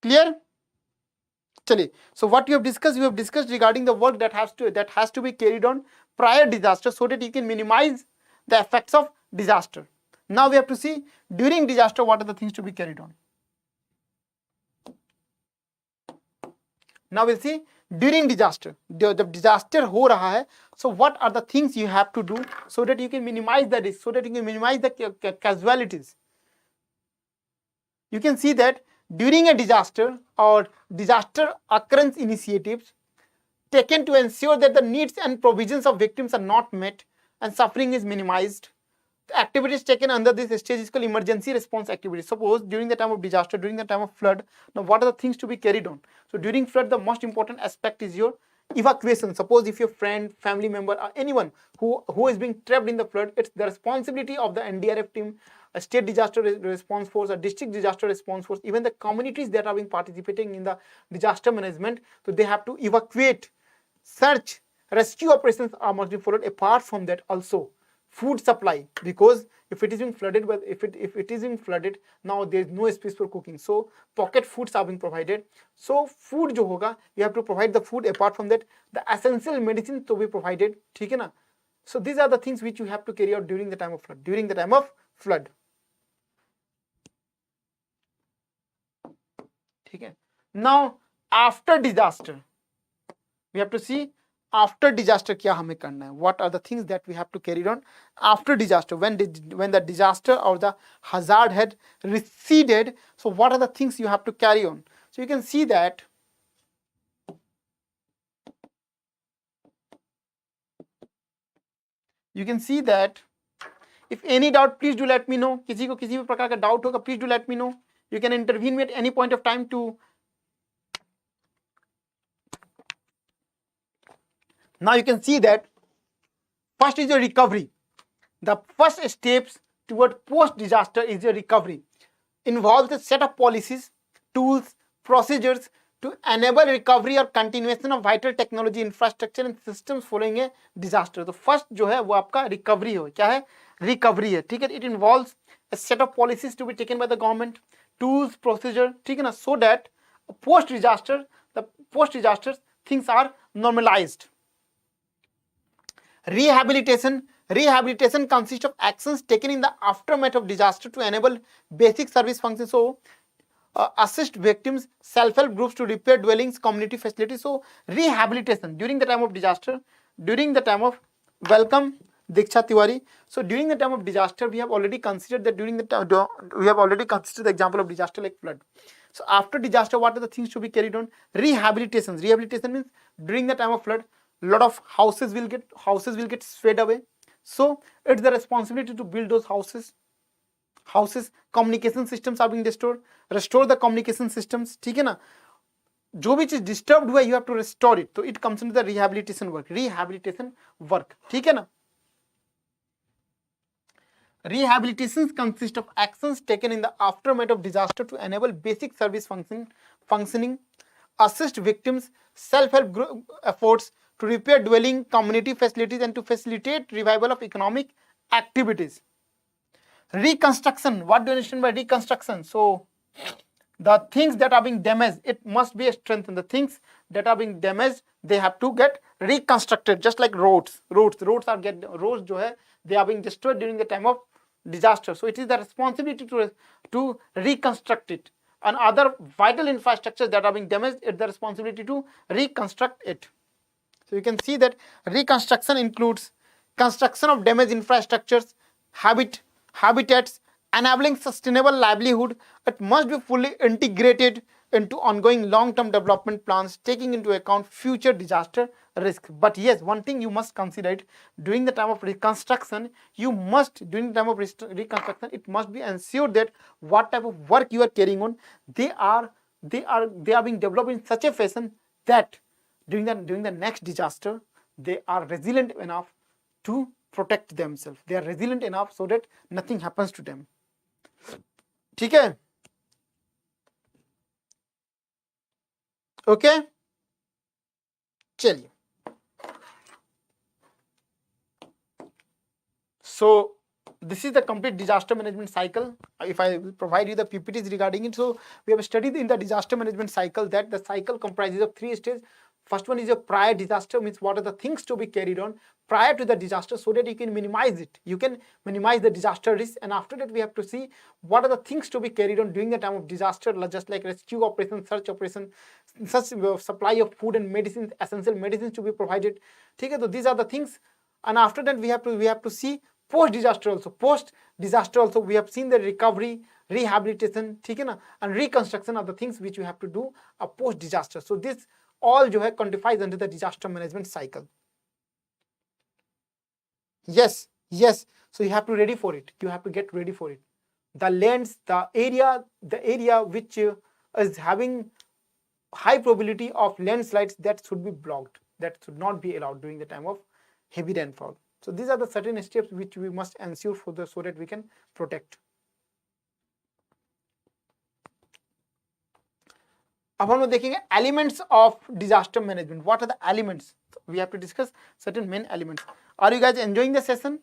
Clear? Chaliye. So what you have discussed regarding the work that has to be carried on prior disaster so that you can minimize the effects of disaster. Now we have to see during disaster what are the things to be carried on. Now we'll see during disaster. जब disaster हो रहा है, so what are the things you have to do so that you can minimize the risk, so that you can minimize the casualties. You can see that during a disaster or disaster occurrence initiatives taken to ensure that the needs and provisions of victims are not met and suffering is minimized. The activities taken under this stage is called emergency response activities. Suppose during the time of disaster, during the time of flood, now what are the things to be carried on? So during flood, the most important aspect is your evacuation. Suppose if your friend, family member, or anyone who is being trapped in the flood, it's the responsibility of the NDRF team, a state disaster response force, a district disaster response force, even the communities that are being participating in the disaster management. So they have to evacuate, search, rescue operations are must be followed. Apart from that, also food supply, because if it is being flooded, but if it is being flooded, now there is no space for cooking. So pocket foods are being provided. So food जो होगा, you have to provide the food. Apart from that, the essential medicine to be provided. ठीक है ना? So these are the things which you have to carry out during the time of flood. During the time of flood. ठीक है? Now after disaster, we have to see after disaster क्या हमें करना है. What are the things that we have to carry on after disaster? When the disaster or the hazard had receded, so what are the things you have to carry on? So you can see that if any doubt, please do let me know. किसी को किसी भी प्रकार का doubt होगा, please do let me know. You can intervene me at any point of time to. Now you can see that first is your recovery. The first steps toward post-disaster is your recovery. Involves a set of policies, tools, procedures to enable recovery or continuation of vital technology, infrastructure and systems following a disaster. तो first जो है वो आपका recovery हो. क्या है? Recovery है. ठीक है? It involves a set of policies to be taken by the government, tools, procedure. ठीक है ना? So that the post-disaster things are normalized. Rehabilitation consists of actions taken in the aftermath of disaster to enable basic service functions. So assist victims, self-help groups to repair dwellings, community facilities. So rehabilitation during the time of disaster, during the time of welcome Diksha Tiwari. So during the time of disaster, we have already considered that the example of disaster like flood. So after disaster, what are the things to be carried on? Rehabilitation means during the time of flood, lot of houses will get swept away. So it's the responsibility to build those houses. Communication systems are being restored. Restore the communication systems. ठीक है ना? जो भी चीज disturbed हुआ, you have to restore it. So it comes into the rehabilitation work. ठीक है ना? Rehabilitations consist of actions taken in the aftermath of disaster to enable basic service functioning, assist victims, self-help efforts to repair dwelling, community facilities, and to facilitate revival of economic activities. Reconstruction, what do you understand by reconstruction? So the things that are being damaged, it must be strengthened. The things that are being damaged, they have to get reconstructed, just like roads जो है, they are being destroyed during the time of disaster. So it is the responsibility to reconstruct it. And other vital infrastructures that are being damaged, it's the responsibility to reconstruct it. So you can see that reconstruction includes construction of damaged infrastructures, habitats, enabling sustainable livelihood. It must be fully integrated into ongoing long-term development plans, taking into account future disaster risk. But yes, one thing you must consider it, during the time of reconstruction, it must be ensured that what type of work you are carrying on, they are being developed in such a fashion that during the next disaster, they are resilient enough to protect themselves. They are resilient enough so that nothing happens to them. ठीक है? Okay? चलिए. So this is the complete disaster management cycle. If I will provide you the PPTs regarding it, so we have studied in the disaster management cycle that the cycle comprises of 3 stages. First one is your prior disaster, means what are the things to be carried on prior to the disaster so that you can minimize it. You can minimize the disaster risk, and after that we have to see what are the things to be carried on during the time of disaster, just like rescue operation, search operation, such supply of food and medicines, essential medicines to be provided. Okay, so these are the things, and after that we have to see post disaster also. Post disaster also we have seen the recovery, rehabilitation, and reconstruction of the things which we have to do post disaster. So this all जो है quantifies under the disaster management cycle. Yes. So you have to ready for it. You have to get ready for it. The lands, the area which is having high probability of landslides, that should be blocked. That should not be allowed during the time of heavy rainfall. So these are the certain steps which we must ensure so that we can protect. अब हम लोग देखेंगे elements of disaster management. What are the elements? We have to discuss certain main elements. Are you guys enjoying the session?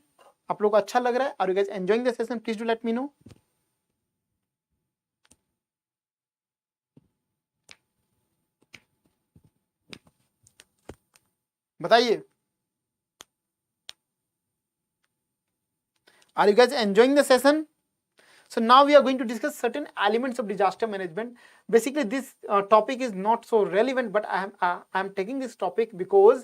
आप लोग को अच्छा लग रहा है? Are you guys enjoying the session? Please do let me know. बताइए. Are you guys enjoying the session? So now we are going to discuss certain elements of disaster management. Basically, this topic is not so relevant, but I am taking this topic because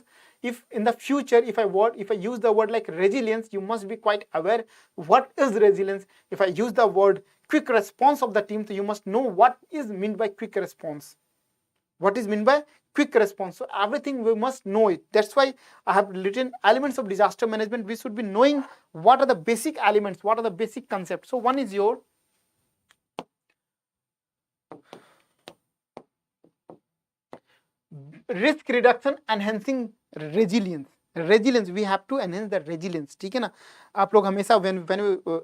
if in the future, if I use the word like resilience, you must be quite aware what is resilience. If I use the word quick response of the team, so you must know what is meant by quick response. What is meant by quick response? So everything we must know it. That's why I have written elements of disaster management. We should be knowing what are the basic elements, what are the basic concepts. So one is your risk reduction, enhancing resilience. Resilience, we have to enhance the resilience. ठीक है ना? आप लोग हमेशा when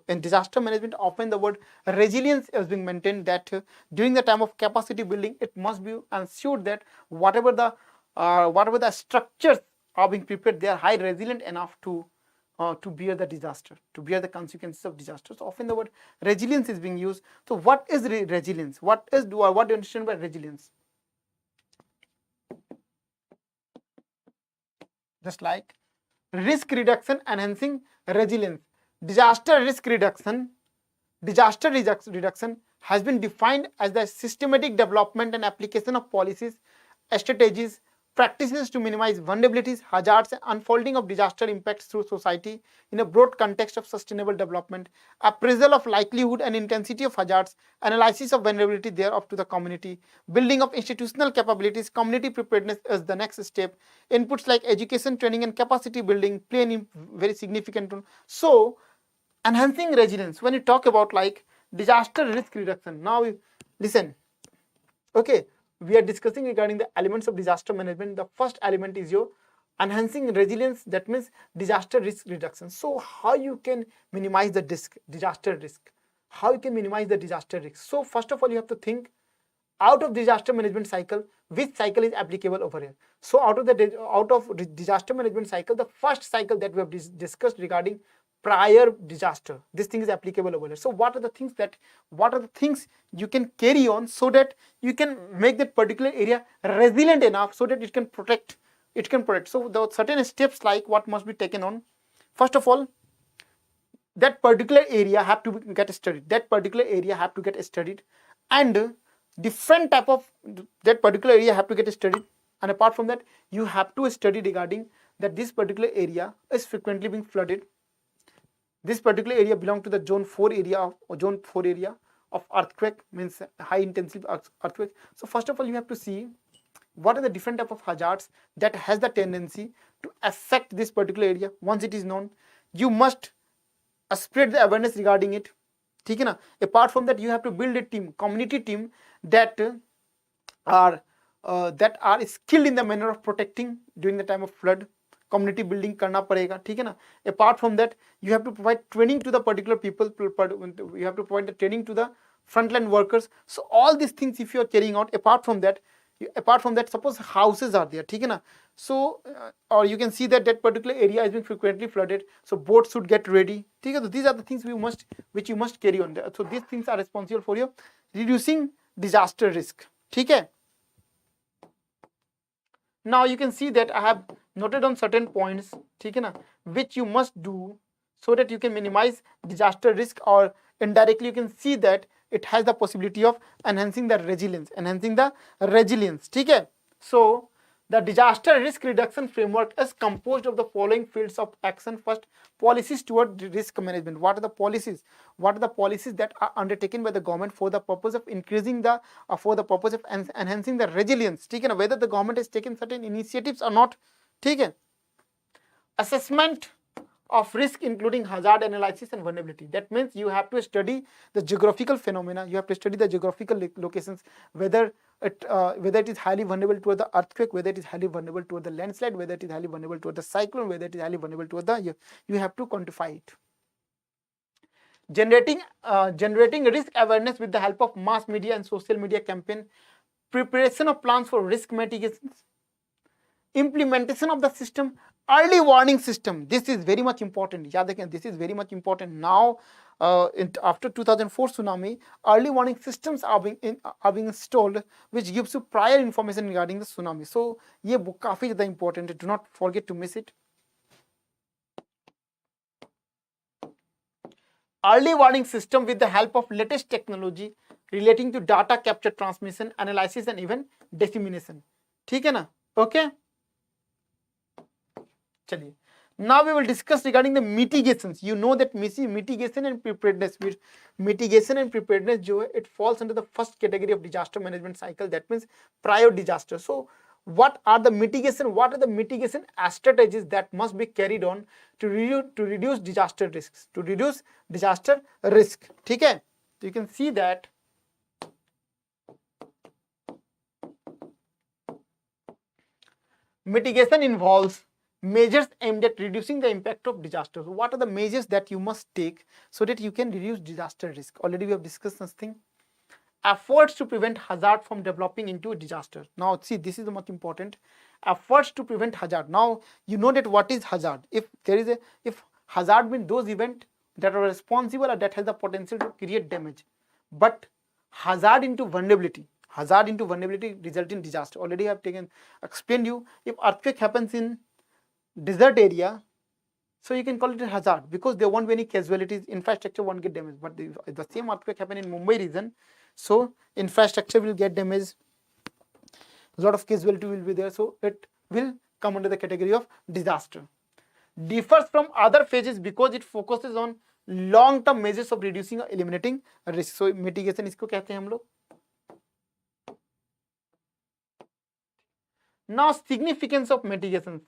in disaster management, often the word resilience is being maintained, that during the time of capacity building, it must be ensured that whatever the structures are being prepared, they are high resilient enough to bear the disaster, to bear the consequences of disaster. So often the word resilience is being used. So what is resilience? What do you understand by resilience? Just like risk reduction, enhancing resilience. Disaster reduction has been defined as the systematic development and application of policies, strategies, practices to minimize vulnerabilities, hazards, and unfolding of disaster impacts through society in a broad context of sustainable development, appraisal of likelihood and intensity of hazards, analysis of vulnerability thereof to the community, building of institutional capabilities. Community preparedness is the next step. Inputs like education, training, and capacity building play a very significant role. So, enhancing resilience, when you talk about like disaster risk reduction, now listen, okay, we are discussing regarding the elements of disaster management. The first element is your enhancing resilience, that means disaster risk reduction. So how you can minimize the disaster risk? How you can minimize the disaster risk? So first of all, you have to think out of disaster management cycle, which cycle is applicable over here? So out of disaster management cycle, the first cycle that we have discussed regarding prior disaster, this thing is applicable over here. So what are the things you can carry on so that you can make that particular area resilient enough so that it can protect. So the certain steps like what must be taken on. First of all, that particular area have to get studied. And different type of that particular area have to get studied. And apart from that, you have to study regarding that this particular area is frequently being flooded. This particular area belongs to the zone 4 area of earthquake, means high intensity earthquake. So first of all, you have to see what are the different type of hazards that has the tendency to affect this particular area. Once it is known, you must spread the awareness regarding it. ठीक है ना? Apart from that, you have to build a team, community team that are skilled in the manner of protecting during the time of flood. Community building करना पड़ेगा, ठीक है ना? Apart from that, you have to provide training to the particular people. You have to provide the training to the frontline workers. So all these things, if you are carrying out, apart from that, suppose houses are there, ठीक है ना? So or you can see that particular area has been frequently flooded, so boats should get ready, ठीक है? So these are the things which you must carry on there. So these things are responsible for your reducing disaster risk, ठीक है? Now you can see that I have noted on certain points, ठीक है ना, which you must do so that you can minimize disaster risk, or indirectly you can see that it has the possibility of enhancing the resilience, ठीक है? So the disaster risk reduction framework is composed of the following fields of action. First, policies toward risk management. What are the policies that are undertaken by the government for the purpose of increasing the for the purpose of enhancing the resilience, ठीक है ना? Whether the government has taken certain initiatives or not, ठीक है? Assessment of risk including hazard analysis and vulnerability. That means you have to study the geographical phenomena, you have to study the geographical locations, whether it is highly vulnerable toward the earthquake, whether it is highly vulnerable toward the landslide, whether it is highly vulnerable toward the cyclone, whether it is highly vulnerable toward the, you have to quantify it. Generating risk awareness with the help of mass media and social media campaign, preparation of plans for risk mitigations, implementation of the system, early warning system. This is very much important. याद रखें, this is very much important. Now, after 2004 tsunami, early warning systems are being installed, which gives you prior information regarding the tsunami. So, ये काफी ज़्यादा important है. Do not forget to miss it. Early warning system with the help of latest technology relating to data capture, transmission, analysis, and even dissemination. ठीक है ना? Okay. चलिए, now we will discuss regarding the mitigations. You know that mitigation and preparedness जो है, it falls under the first category of disaster management cycle. That means prior disaster. So what are the mitigation strategies that must be carried on to reduce disaster risks, ठीक है? So you can see that mitigation involves measures aimed at reducing the impact of disasters. What are the measures that you must take so that you can reduce disaster risk? Already we have discussed this thing. Efforts to prevent hazard from developing into a disaster. Now see, this is the most important. Efforts to prevent hazard. Now you know that what is hazard. If hazard means those events that are responsible or that has the potential to create damage. But hazard into vulnerability result in disaster. Already I have explained you, if earthquake happens in desert area, so you can call it a hazard because there won't be any casualties, infrastructure won't get damaged. But if the same earthquake happen in Mumbai region, so infrastructure will get damaged, a lot of casualty will be there, so it will come under the category of disaster. Differs from other phases because it focuses on long-term measures of reducing or eliminating risk. So mitigation इसको कहते हैं हम लोग. Now significance of mitigations.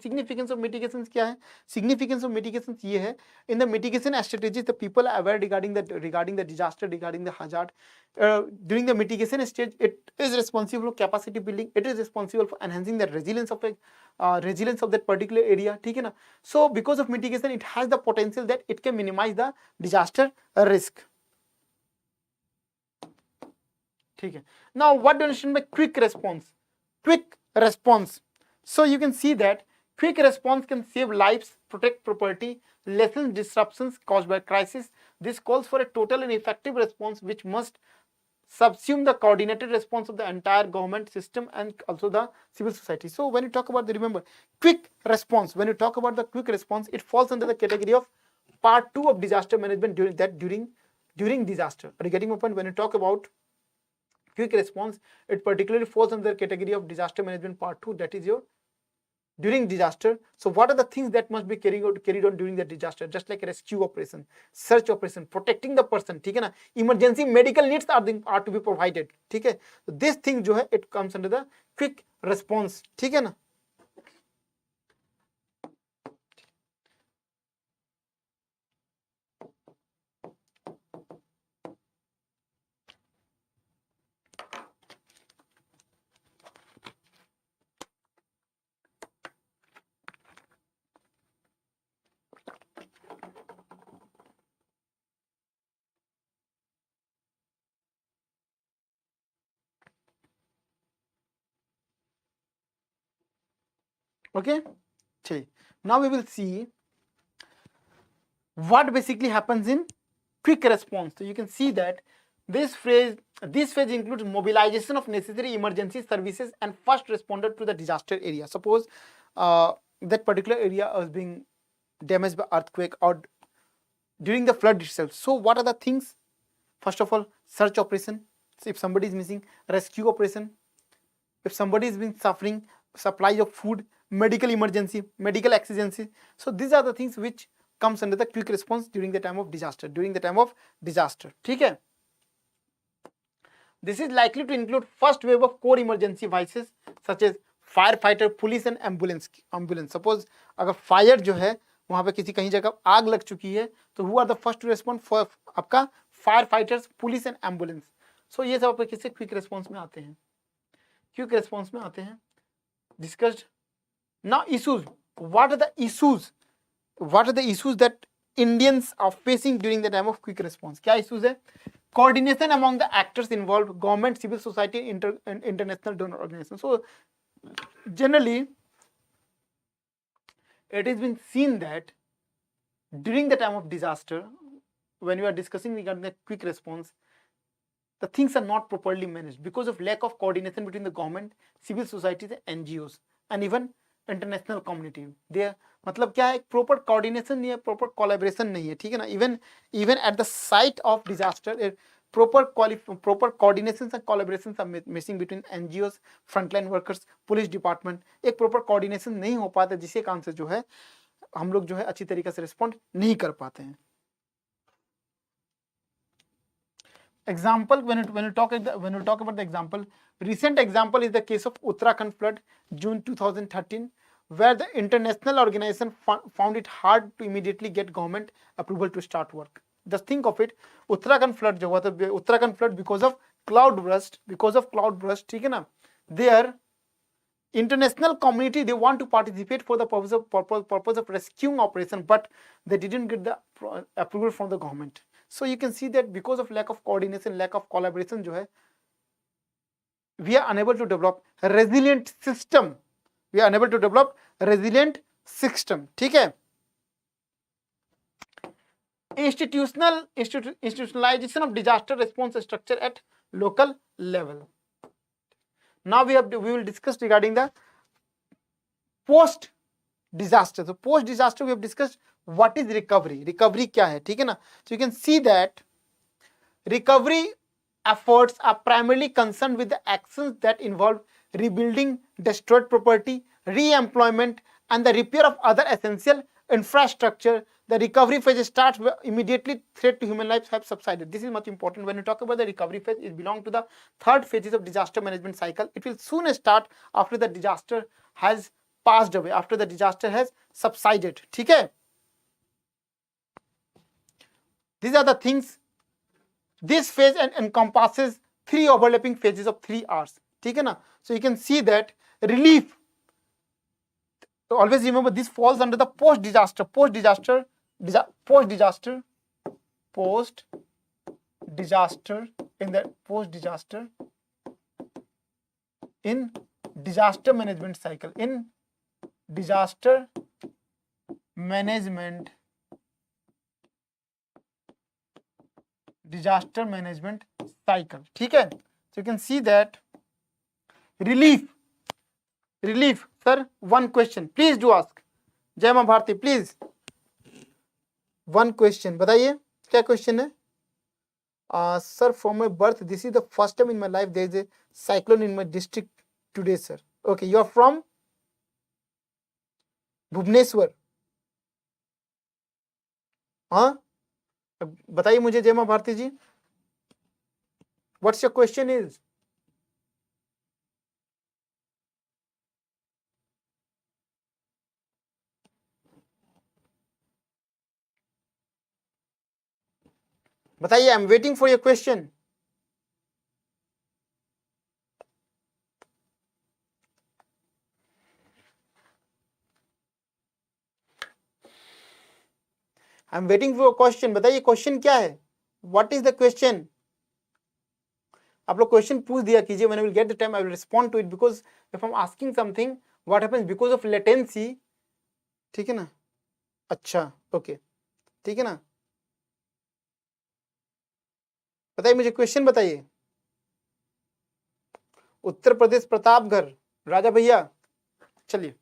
Significance of mitigations क्या है? Significance of mitigations ये है. In the mitigation strategies, the people are aware regarding the disaster, regarding the hazard. During the mitigation stage, it is responsible for capacity building. It is responsible for enhancing the resilience of that particular area. ठीक है ना? So because of mitigation, it has the potential that it can minimize the disaster risk. ठीक है. Now what do you understand by quick response? Quick response. So you can see that quick response can save lives, protect property, lessen disruptions caused by crisis. This calls for a total and effective response which must subsume the coordinated response of the entire government system and also the civil society. So when you talk about the, remember, quick response, when you talk about the quick response, it falls under the category of part 2 of disaster management during disaster. Are you getting my point? When you talk about quick response, it particularly falls under the category of disaster management part 2, that is your during disaster. So what are the things that must be carried on during the disaster? Just like rescue operation, search operation, protecting the person, ठीक है ना, emergency medical needs are to be provided, ठीक है. So this thing जो है, it comes under the quick response, ठीक है ना. Okay, now we will see what basically happens in quick response. So you can see that this phase includes mobilization of necessary emergency services and first responder to the disaster area. Suppose that particular area is being damaged by earthquake or during the flood itself. So what are the things? First of all, search operation. So if somebody is missing, rescue operation. If somebody is been suffering, supply of food, medical emergency, medical exigency. So these are the things which comes under the quick response during the time of disaster. ठीक है. This is likely to include first wave of core emergency devices such as firefighter, police and ambulance. Suppose अगर fire जो है वहां पे किसी कहीं जगह आग लग चुकी है, तो who are the first to respond? For आपका firefighters, police and ambulance. So ये सब आपके किससे क्विक रिस्पॉन्स में आते हैं, क्विक रिस्पॉन्स में आते हैं. Discussed. Now issues. What are the issues that Indians are facing during the time of quick response? क्या issues है? Coordination among the actors involved, government, civil society, and international donor organizations. So generally, it has been seen that during the time of disaster, when we are discussing regarding the quick response, the things are not properly managed because of lack of coordination between the government, civil societies, and NGOs, and even international community. दे मतलब क्या है, proper coordination नहीं है, proper collaboration नहीं है, ठीक है ना. Even at the site of disaster proper coordination and collaboration are missing between NGOs, frontline workers, police department. एक प्रॉपर कोऑर्डिनेशन नहीं हो पाता, जिसके कारण से जो है हम लोग जो है अच्छी तरीके से रिस्पॉन्ड नहीं कर पाते हैं. Example, when you talk about the example, recent example is the case of Uttarakhand flood, June 2013, where the international organization found it hard to immediately get government approval to start work. Just think of it, Uttarakhand flood जो हुआ था, Uttarakhand flood because of cloud burst, ठीक है ना. There international community, they want to participate for the purpose of rescuing operation, but they didn't get the approval from the government. So you can see that because of lack of coordination, lack of collaboration जो है, we are unable to develop a resilient system. ठीक है. Institutionalization of disaster response structure at local level. Now we will discuss regarding the post disaster. So post disaster we have discussed what is recovery क्या है, ठीक है ना. So you can see that recovery efforts are primarily concerned with the actions that involve rebuilding destroyed property, re-employment, and the repair of other essential infrastructure. The recovery phase starts where immediately threat to human lives have subsided. This is much important. When you talk about the recovery phase, it belongs to the third phases of disaster management cycle. It will soon start after the disaster has passed away, after the disaster has subsided. ठीक है. These are the things. This phase encompasses 3 overlapping phases of 3 hours. ठीक है ना. So you can see that relief. So always remember this falls under the post disaster disaster, in the post disaster, in disaster management cycle, in disaster management cycle. ठीक है, so you can see that relief sir, one question please do ask. जय Maa Bharti please one question बताइए, क्या question है? Sir from my birth this is the first time in my life there is a cyclone in my district today sir. Okay, you are from Bhubaneswar. हाँ बताइए मुझे Jai Maa Bharati ji, what's your question is? बताइए, I am waiting for your question. I am waiting for your question. बताइए question क्या है, what is the question? आप लोग question पूछ दिया कीजिए, when I will get the time I will respond to it, because if I am asking something what happens because of latency. ठीक है ना? अच्छा ओके, ठीक है ना? बताइए मुझे क्वेश्चन बताइए. उत्तर प्रदेश प्रतापगढ़, राजा भैया. चलिए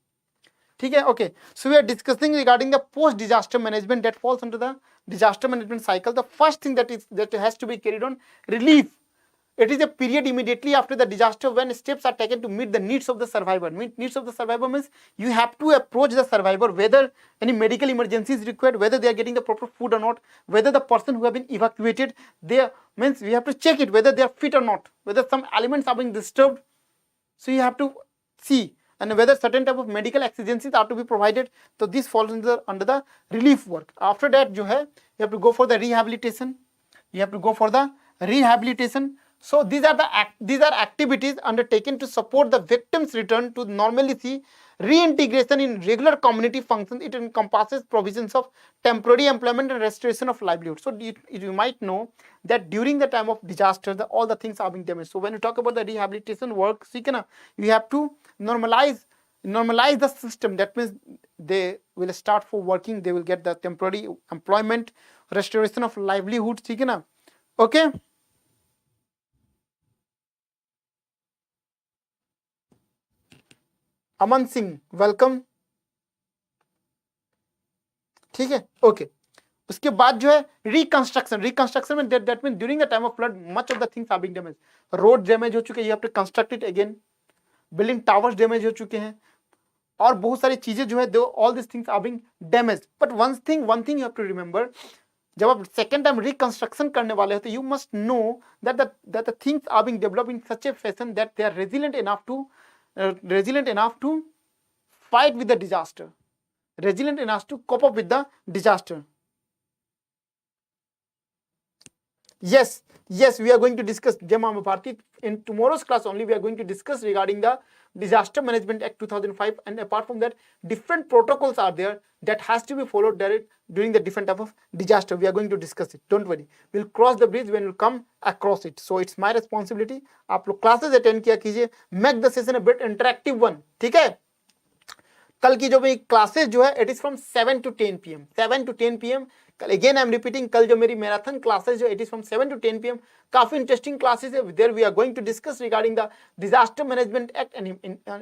ठीक है, okay. So we are discussing regarding the post disaster management that falls under the disaster management cycle. The first thing that has to be carried on, relief. It is a period immediately after the disaster when steps are taken to meet the needs of the survivor. Needs of the survivor means you have to approach the survivor whether any medical emergency is required, whether they are getting the proper food or not, whether the person who have been evacuated, they means we have to check it whether they are fit or not, whether some elements are being disturbed. So you have to see, and whether certain type of medical exigencies are to be provided. So this falls under the relief work. After that जो है, you have to go for the rehabilitation. So these are activities undertaken to support the victim's return to normalcy, reintegration in regular community functions. It encompasses provisions of temporary employment and restoration of livelihood. So you might know that during the time of disaster, all the things are being damaged. So when you talk about the rehabilitation work, you have to normalize the system. That means they will start for working, they will get the temporary employment, restoration of livelihood. Okay. Aman Singh welcome. ठीक है, okay. उसके बाद जो है reconstruction में that mean during the time of flood much of the things are being damage. Road damage हो चुके हैं, you have to construct it again. Building towers damage हो चुके हैं, और बहुत सारी चीजें जो है all this things are being damage. But one thing you have to remember, जब आप सेकेंड टाइम रिकंस्ट्रक्शन करने वाले हो तो you must know that the things are being developed in such a fashion that they are resilient enough to fight with the disaster, resilient enough to cope up with the disaster. Yes, we are going to discuss, Jama Bharti, in tomorrow's class only. We are going to discuss regarding the Disaster Management Act 2005, and apart from that, different protocols are there that has to be followed during the different type of disaster. We are going to discuss it. Don't worry, we'll cross the bridge when we come across it. So it's my responsibility. आप लोग classes attend किया कीजिए. Make the session a bit interactive one. ठीक है? कल की जो मेरी क्लासेस जो है, it is from 7 to 10 PM. 7 to 10 PM. कल अगेन आई एम रिपीटिंग, कल जो मेरी मैराथन क्लासेस जो it is from 7 to 10 PM. काफी इंटरेस्टिंग क्लासेस है. There we are going to discuss regarding the disaster management act, and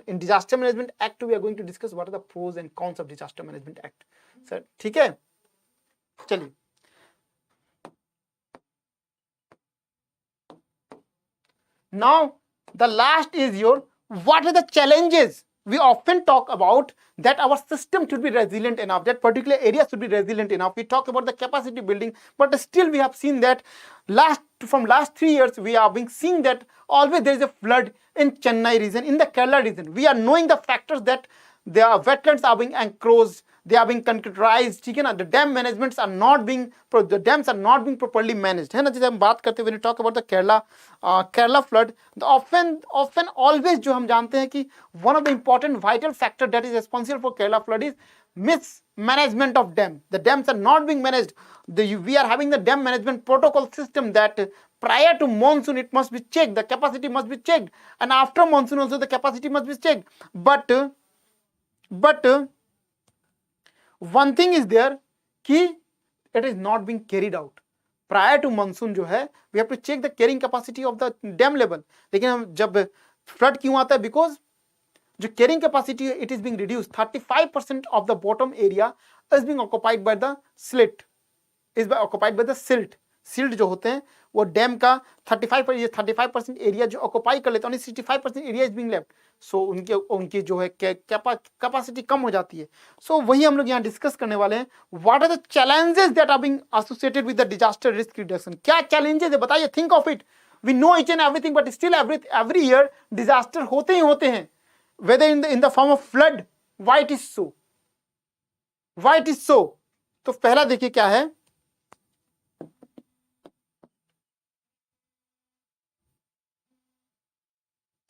in disaster management act we are going to discuss what are the pros and cons of disaster management act. Sir ठीक है, चलिए. Now the last is your, what are the challenges. We often talk about that our system should be resilient enough, that particular area should be resilient enough. We talk about the capacity building, but still we have seen that from last 3 years we are being seeing that always there is a flood in Chennai region, in the Kerala region. We are knowing the factors that their wetlands are being encroached, they are being concretized, ठीक है ना, the dam managements are not being, the dams are not being properly managed, है ना. जैसे हम बात करते हैं when you talk about the Kerala flood, the often always जो हम जानते हैं कि one of the important vital factor that is responsible for Kerala flood is mismanagement of dam. The dams are not being managed. We are having the dam management protocol system that prior to monsoon it must be checked, the capacity must be checked, and after monsoon also the capacity must be checked. But one thing is there कि it is not being carried out. Prior to monsoon जो है we have to check the carrying capacity of the dam level. लेकिन हम जब flood क्यों आता है, because जो carrying capacity it is being reduced. 35% of the bottom area is being occupied by the silt, occupied by the silt. Silt जो होते हैं वो डैम का 35% एरिया जो ऑक्युपाई कर लेते हैं, 65% एरिया इज बीइंग लेफ्ट. सो उनकी जो है कैपेसिटी कम हो जाती है. सो वही हम लोग यहाँ डिस्कस करने वाले हैं. What are the challenges that are being associated with the disaster risk reduction. क्या चैलेंजेस है बताइए, think of it. We know each and everything but still every year disaster होते ही होते हैं, whether in the form of flood. Why it is so, why it is so. तो पहला देखिए क्या है,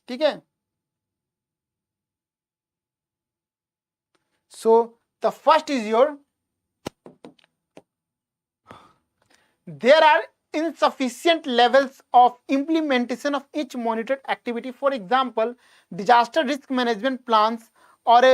ठीक है. So the first is your, there are insufficient levels of implementation of each monitored activity. For example, disaster risk management plans or a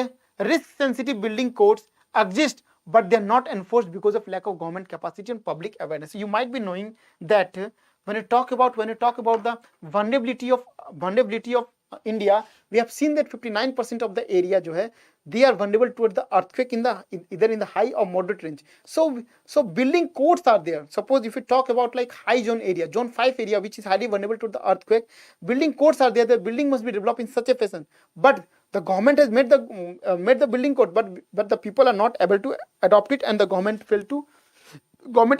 risk sensitive building codes exist, but they are not enforced because of lack of government capacity and public awareness. You might be knowing that when you talk about the vulnerability of India, we have seen that 59% of the area जो है they are vulnerable towards the earthquake either in the high or moderate range. So building codes are there. Suppose if you talk about like high zone area, zone 5 area, which is highly vulnerable to the earthquake, building codes are there. The building must be developed in such a fashion, but the government has made the building code, but the people are not able to adopt it, and the government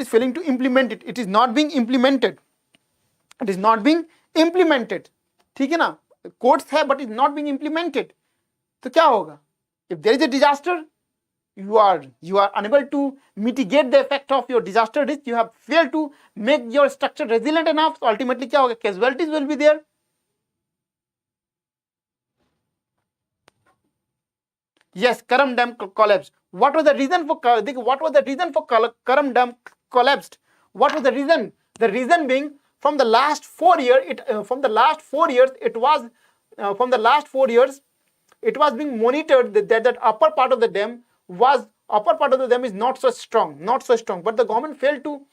is failing to implement it. It is not being implemented. It is not being implemented. ठीक है ना, codes है but is not being implemented. तो क्या होगा? If there is a disaster, you are unable to mitigate the effect of your disaster risk. You have failed to make your structure resilient enough. So ultimately क्या होगा? Casualties will be there. Yes, Karam Dam collapsed. What was the reason for Karam Dam collapsed? What was the reason? The reason being from the last 4 years, it was being monitored that upper part of the dam is not so strong, but the government failed to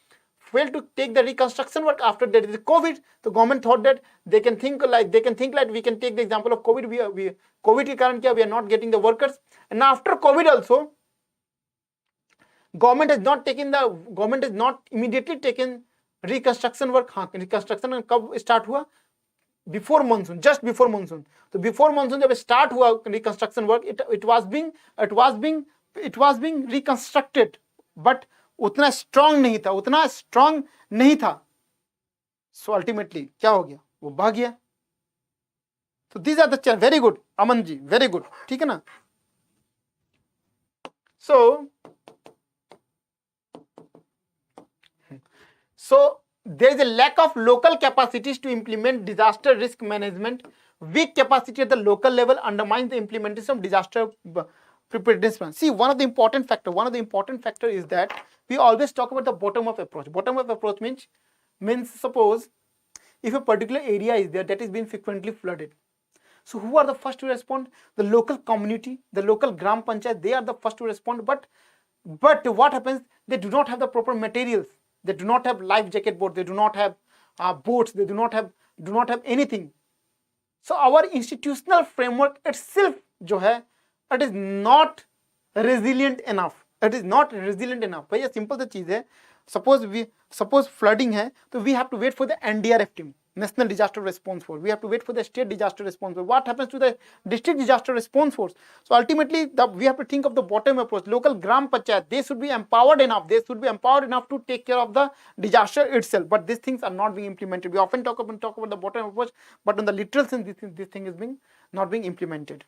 take the reconstruction work. After there is COVID, the government thought that they can think like we can take the example of COVID. COVID के कारण क्या, we are not getting the workers, and after COVID also government has not immediately taken reconstruction work. हाँ, reconstruction कब start हुआ? Before monsoon, just before monsoon. तो before monsoon जब start हुआ reconstruction work, it was being reconstructed, but उतना strong नहीं था. So ultimately क्या हो गया? वो भाग गया. So these are the challenge. Very good, Aman ji, very good. ठीक है ना? So there is a lack of local capacities to implement disaster risk management. Weak capacity at the local level undermines the implementation of disaster preparedness plan. See, one of the important factor is that we always talk about the bottom up approach. Bottom up approach means suppose if a particular area is there that is being frequently flooded. So who are the first to respond? The local community, the local gram panchayat, they are the first to respond. But what happens? They do not have the proper materials. They do not have life jacket boat. They do not have boats. They do not have anything. So our institutional framework itself, जो है, it is not resilient enough. भैया simple सी चीज है. Suppose flooding है, तो we have to wait for the NDRF team, National Disaster Response Force. We have to wait for the state disaster response force. What happens to the district disaster response force? So ultimately, we have to think of the bottom approach. Local gram panchayat, they should be empowered enough. To take care of the disaster itself. But these things are not being implemented. We often talk about the bottom approach, but on the literal sense, this thing is not being implemented.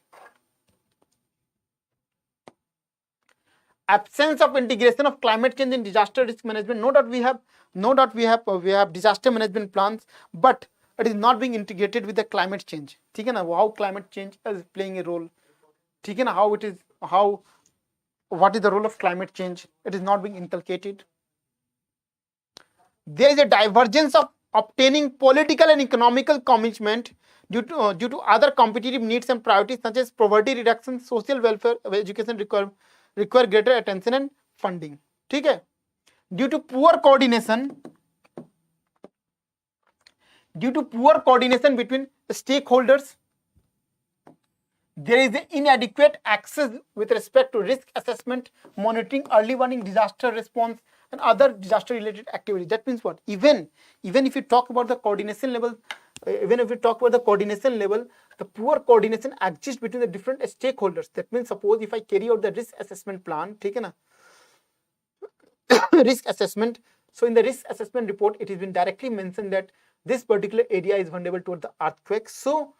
absence of integration of climate change in disaster risk management. No doubt we have disaster management plans, but it is not being integrated with the climate change. ठीक है ना, how climate change is playing a role. ठीक है ना, what is the role of climate change? It is not being inculcated. There is a divergence of obtaining political and economical commitment due to other competitive needs and priorities such as poverty reduction, social welfare, education require greater attention and funding. ठीक है, due to poor coordination between stakeholders, there is inadequate access with respect to risk assessment, monitoring, early warning, disaster response, and other disaster related activities. That means what? Even if you talk about the coordination level, the poor coordination exists between the different stakeholders. That means suppose if I carry out the risk assessment plan, ठीक है ना, risk assessment. So in the risk assessment report, it has been directly mentioned that this particular area is vulnerable toward the earthquake. So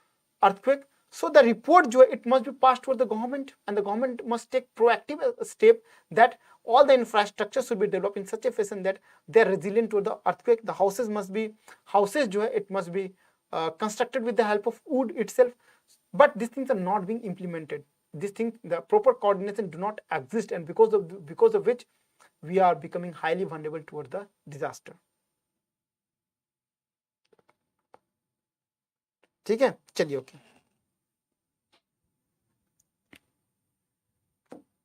the report it must be passed toward the government, and the government must take proactive step that all the infrastructure should be developed in such a fashion that they are resilient to the earthquake. The houses must be constructed with the help of wood itself. But these things are not being implemented. These things, the proper coordination do not exist, and because of which we are becoming highly vulnerable toward the disaster. ठीक है, चलिए okay.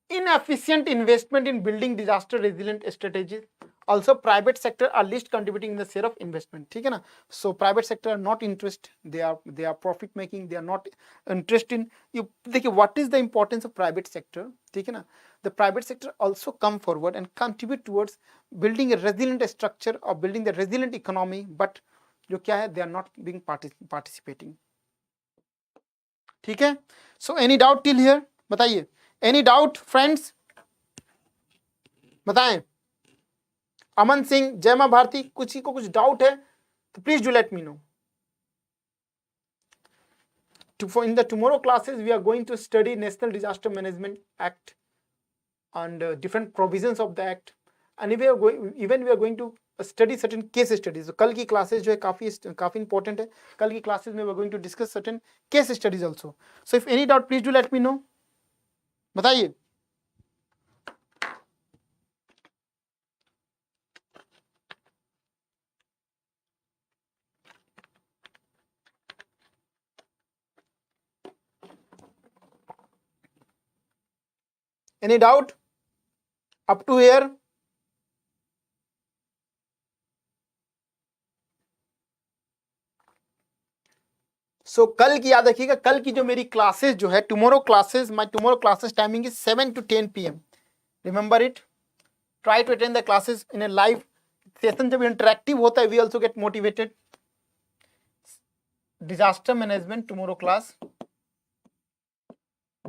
Inefficient investment in building disaster resilient strategies. Also, private sector are least contributing in the share of investment. ठीक है ना. So private sector are not interested. They are profit making. They are not interested in. You देखिए, what is the importance of private sector? ठीक है ना. The private sector also come forward and contribute towards building a resilient structure or building the resilient economy. But जो क्या है, they are not being participating. ठीक है. So any doubt till here? बताइए. Any doubt, friends? बताएं. अमन सिंह, जय मां भारती, किसी को कुछ डाउट है तो please do let me no. In the tomorrow classes, we are going to study National Disaster Management Act and different provisions of the act, and we are going to study certain case studies. So कल की classes जो है काफी important है. कल की classes में we are going to discuss certain case studies also. So if any doubt, please do let me know. बताइए. Any doubt up to here? So कल की याद रखिएगा, कल की जो मेरी क्लासेस जो है tomorrow classes, my tomorrow classes timing is 7 to 10 PM. Remember it. Try to attend the classes in a live session. जब interactive होता है, we also get motivated. Disaster management tomorrow class.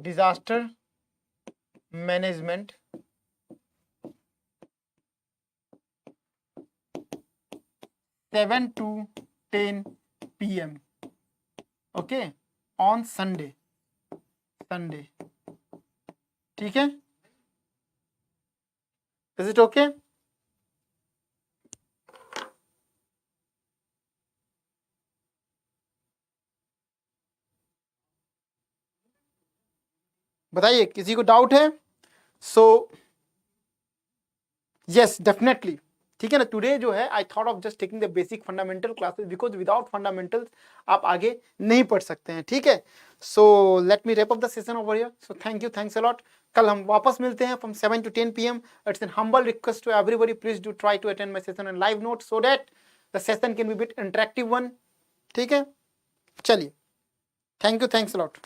Disaster management. 7 to 10 PM. Okay, on Sunday. ठीक है? Is it okay? बताइए, किसी को doubt है? So yes, definitely. ठीक है ना. टुडे जो है, I thought of just taking the basic fundamental classes because without fundamentals आप आगे नहीं पढ़ सकते हैं. ठीक है. So let me wrap up the session over here. So thanks a lot. कल हम वापस मिलते हैं from 7 to 10 PM. It's an humble request to everybody, please do try to attend my session and live note so that the session can be bit interactive one. ठीक है, चलिए. Thanks a lot.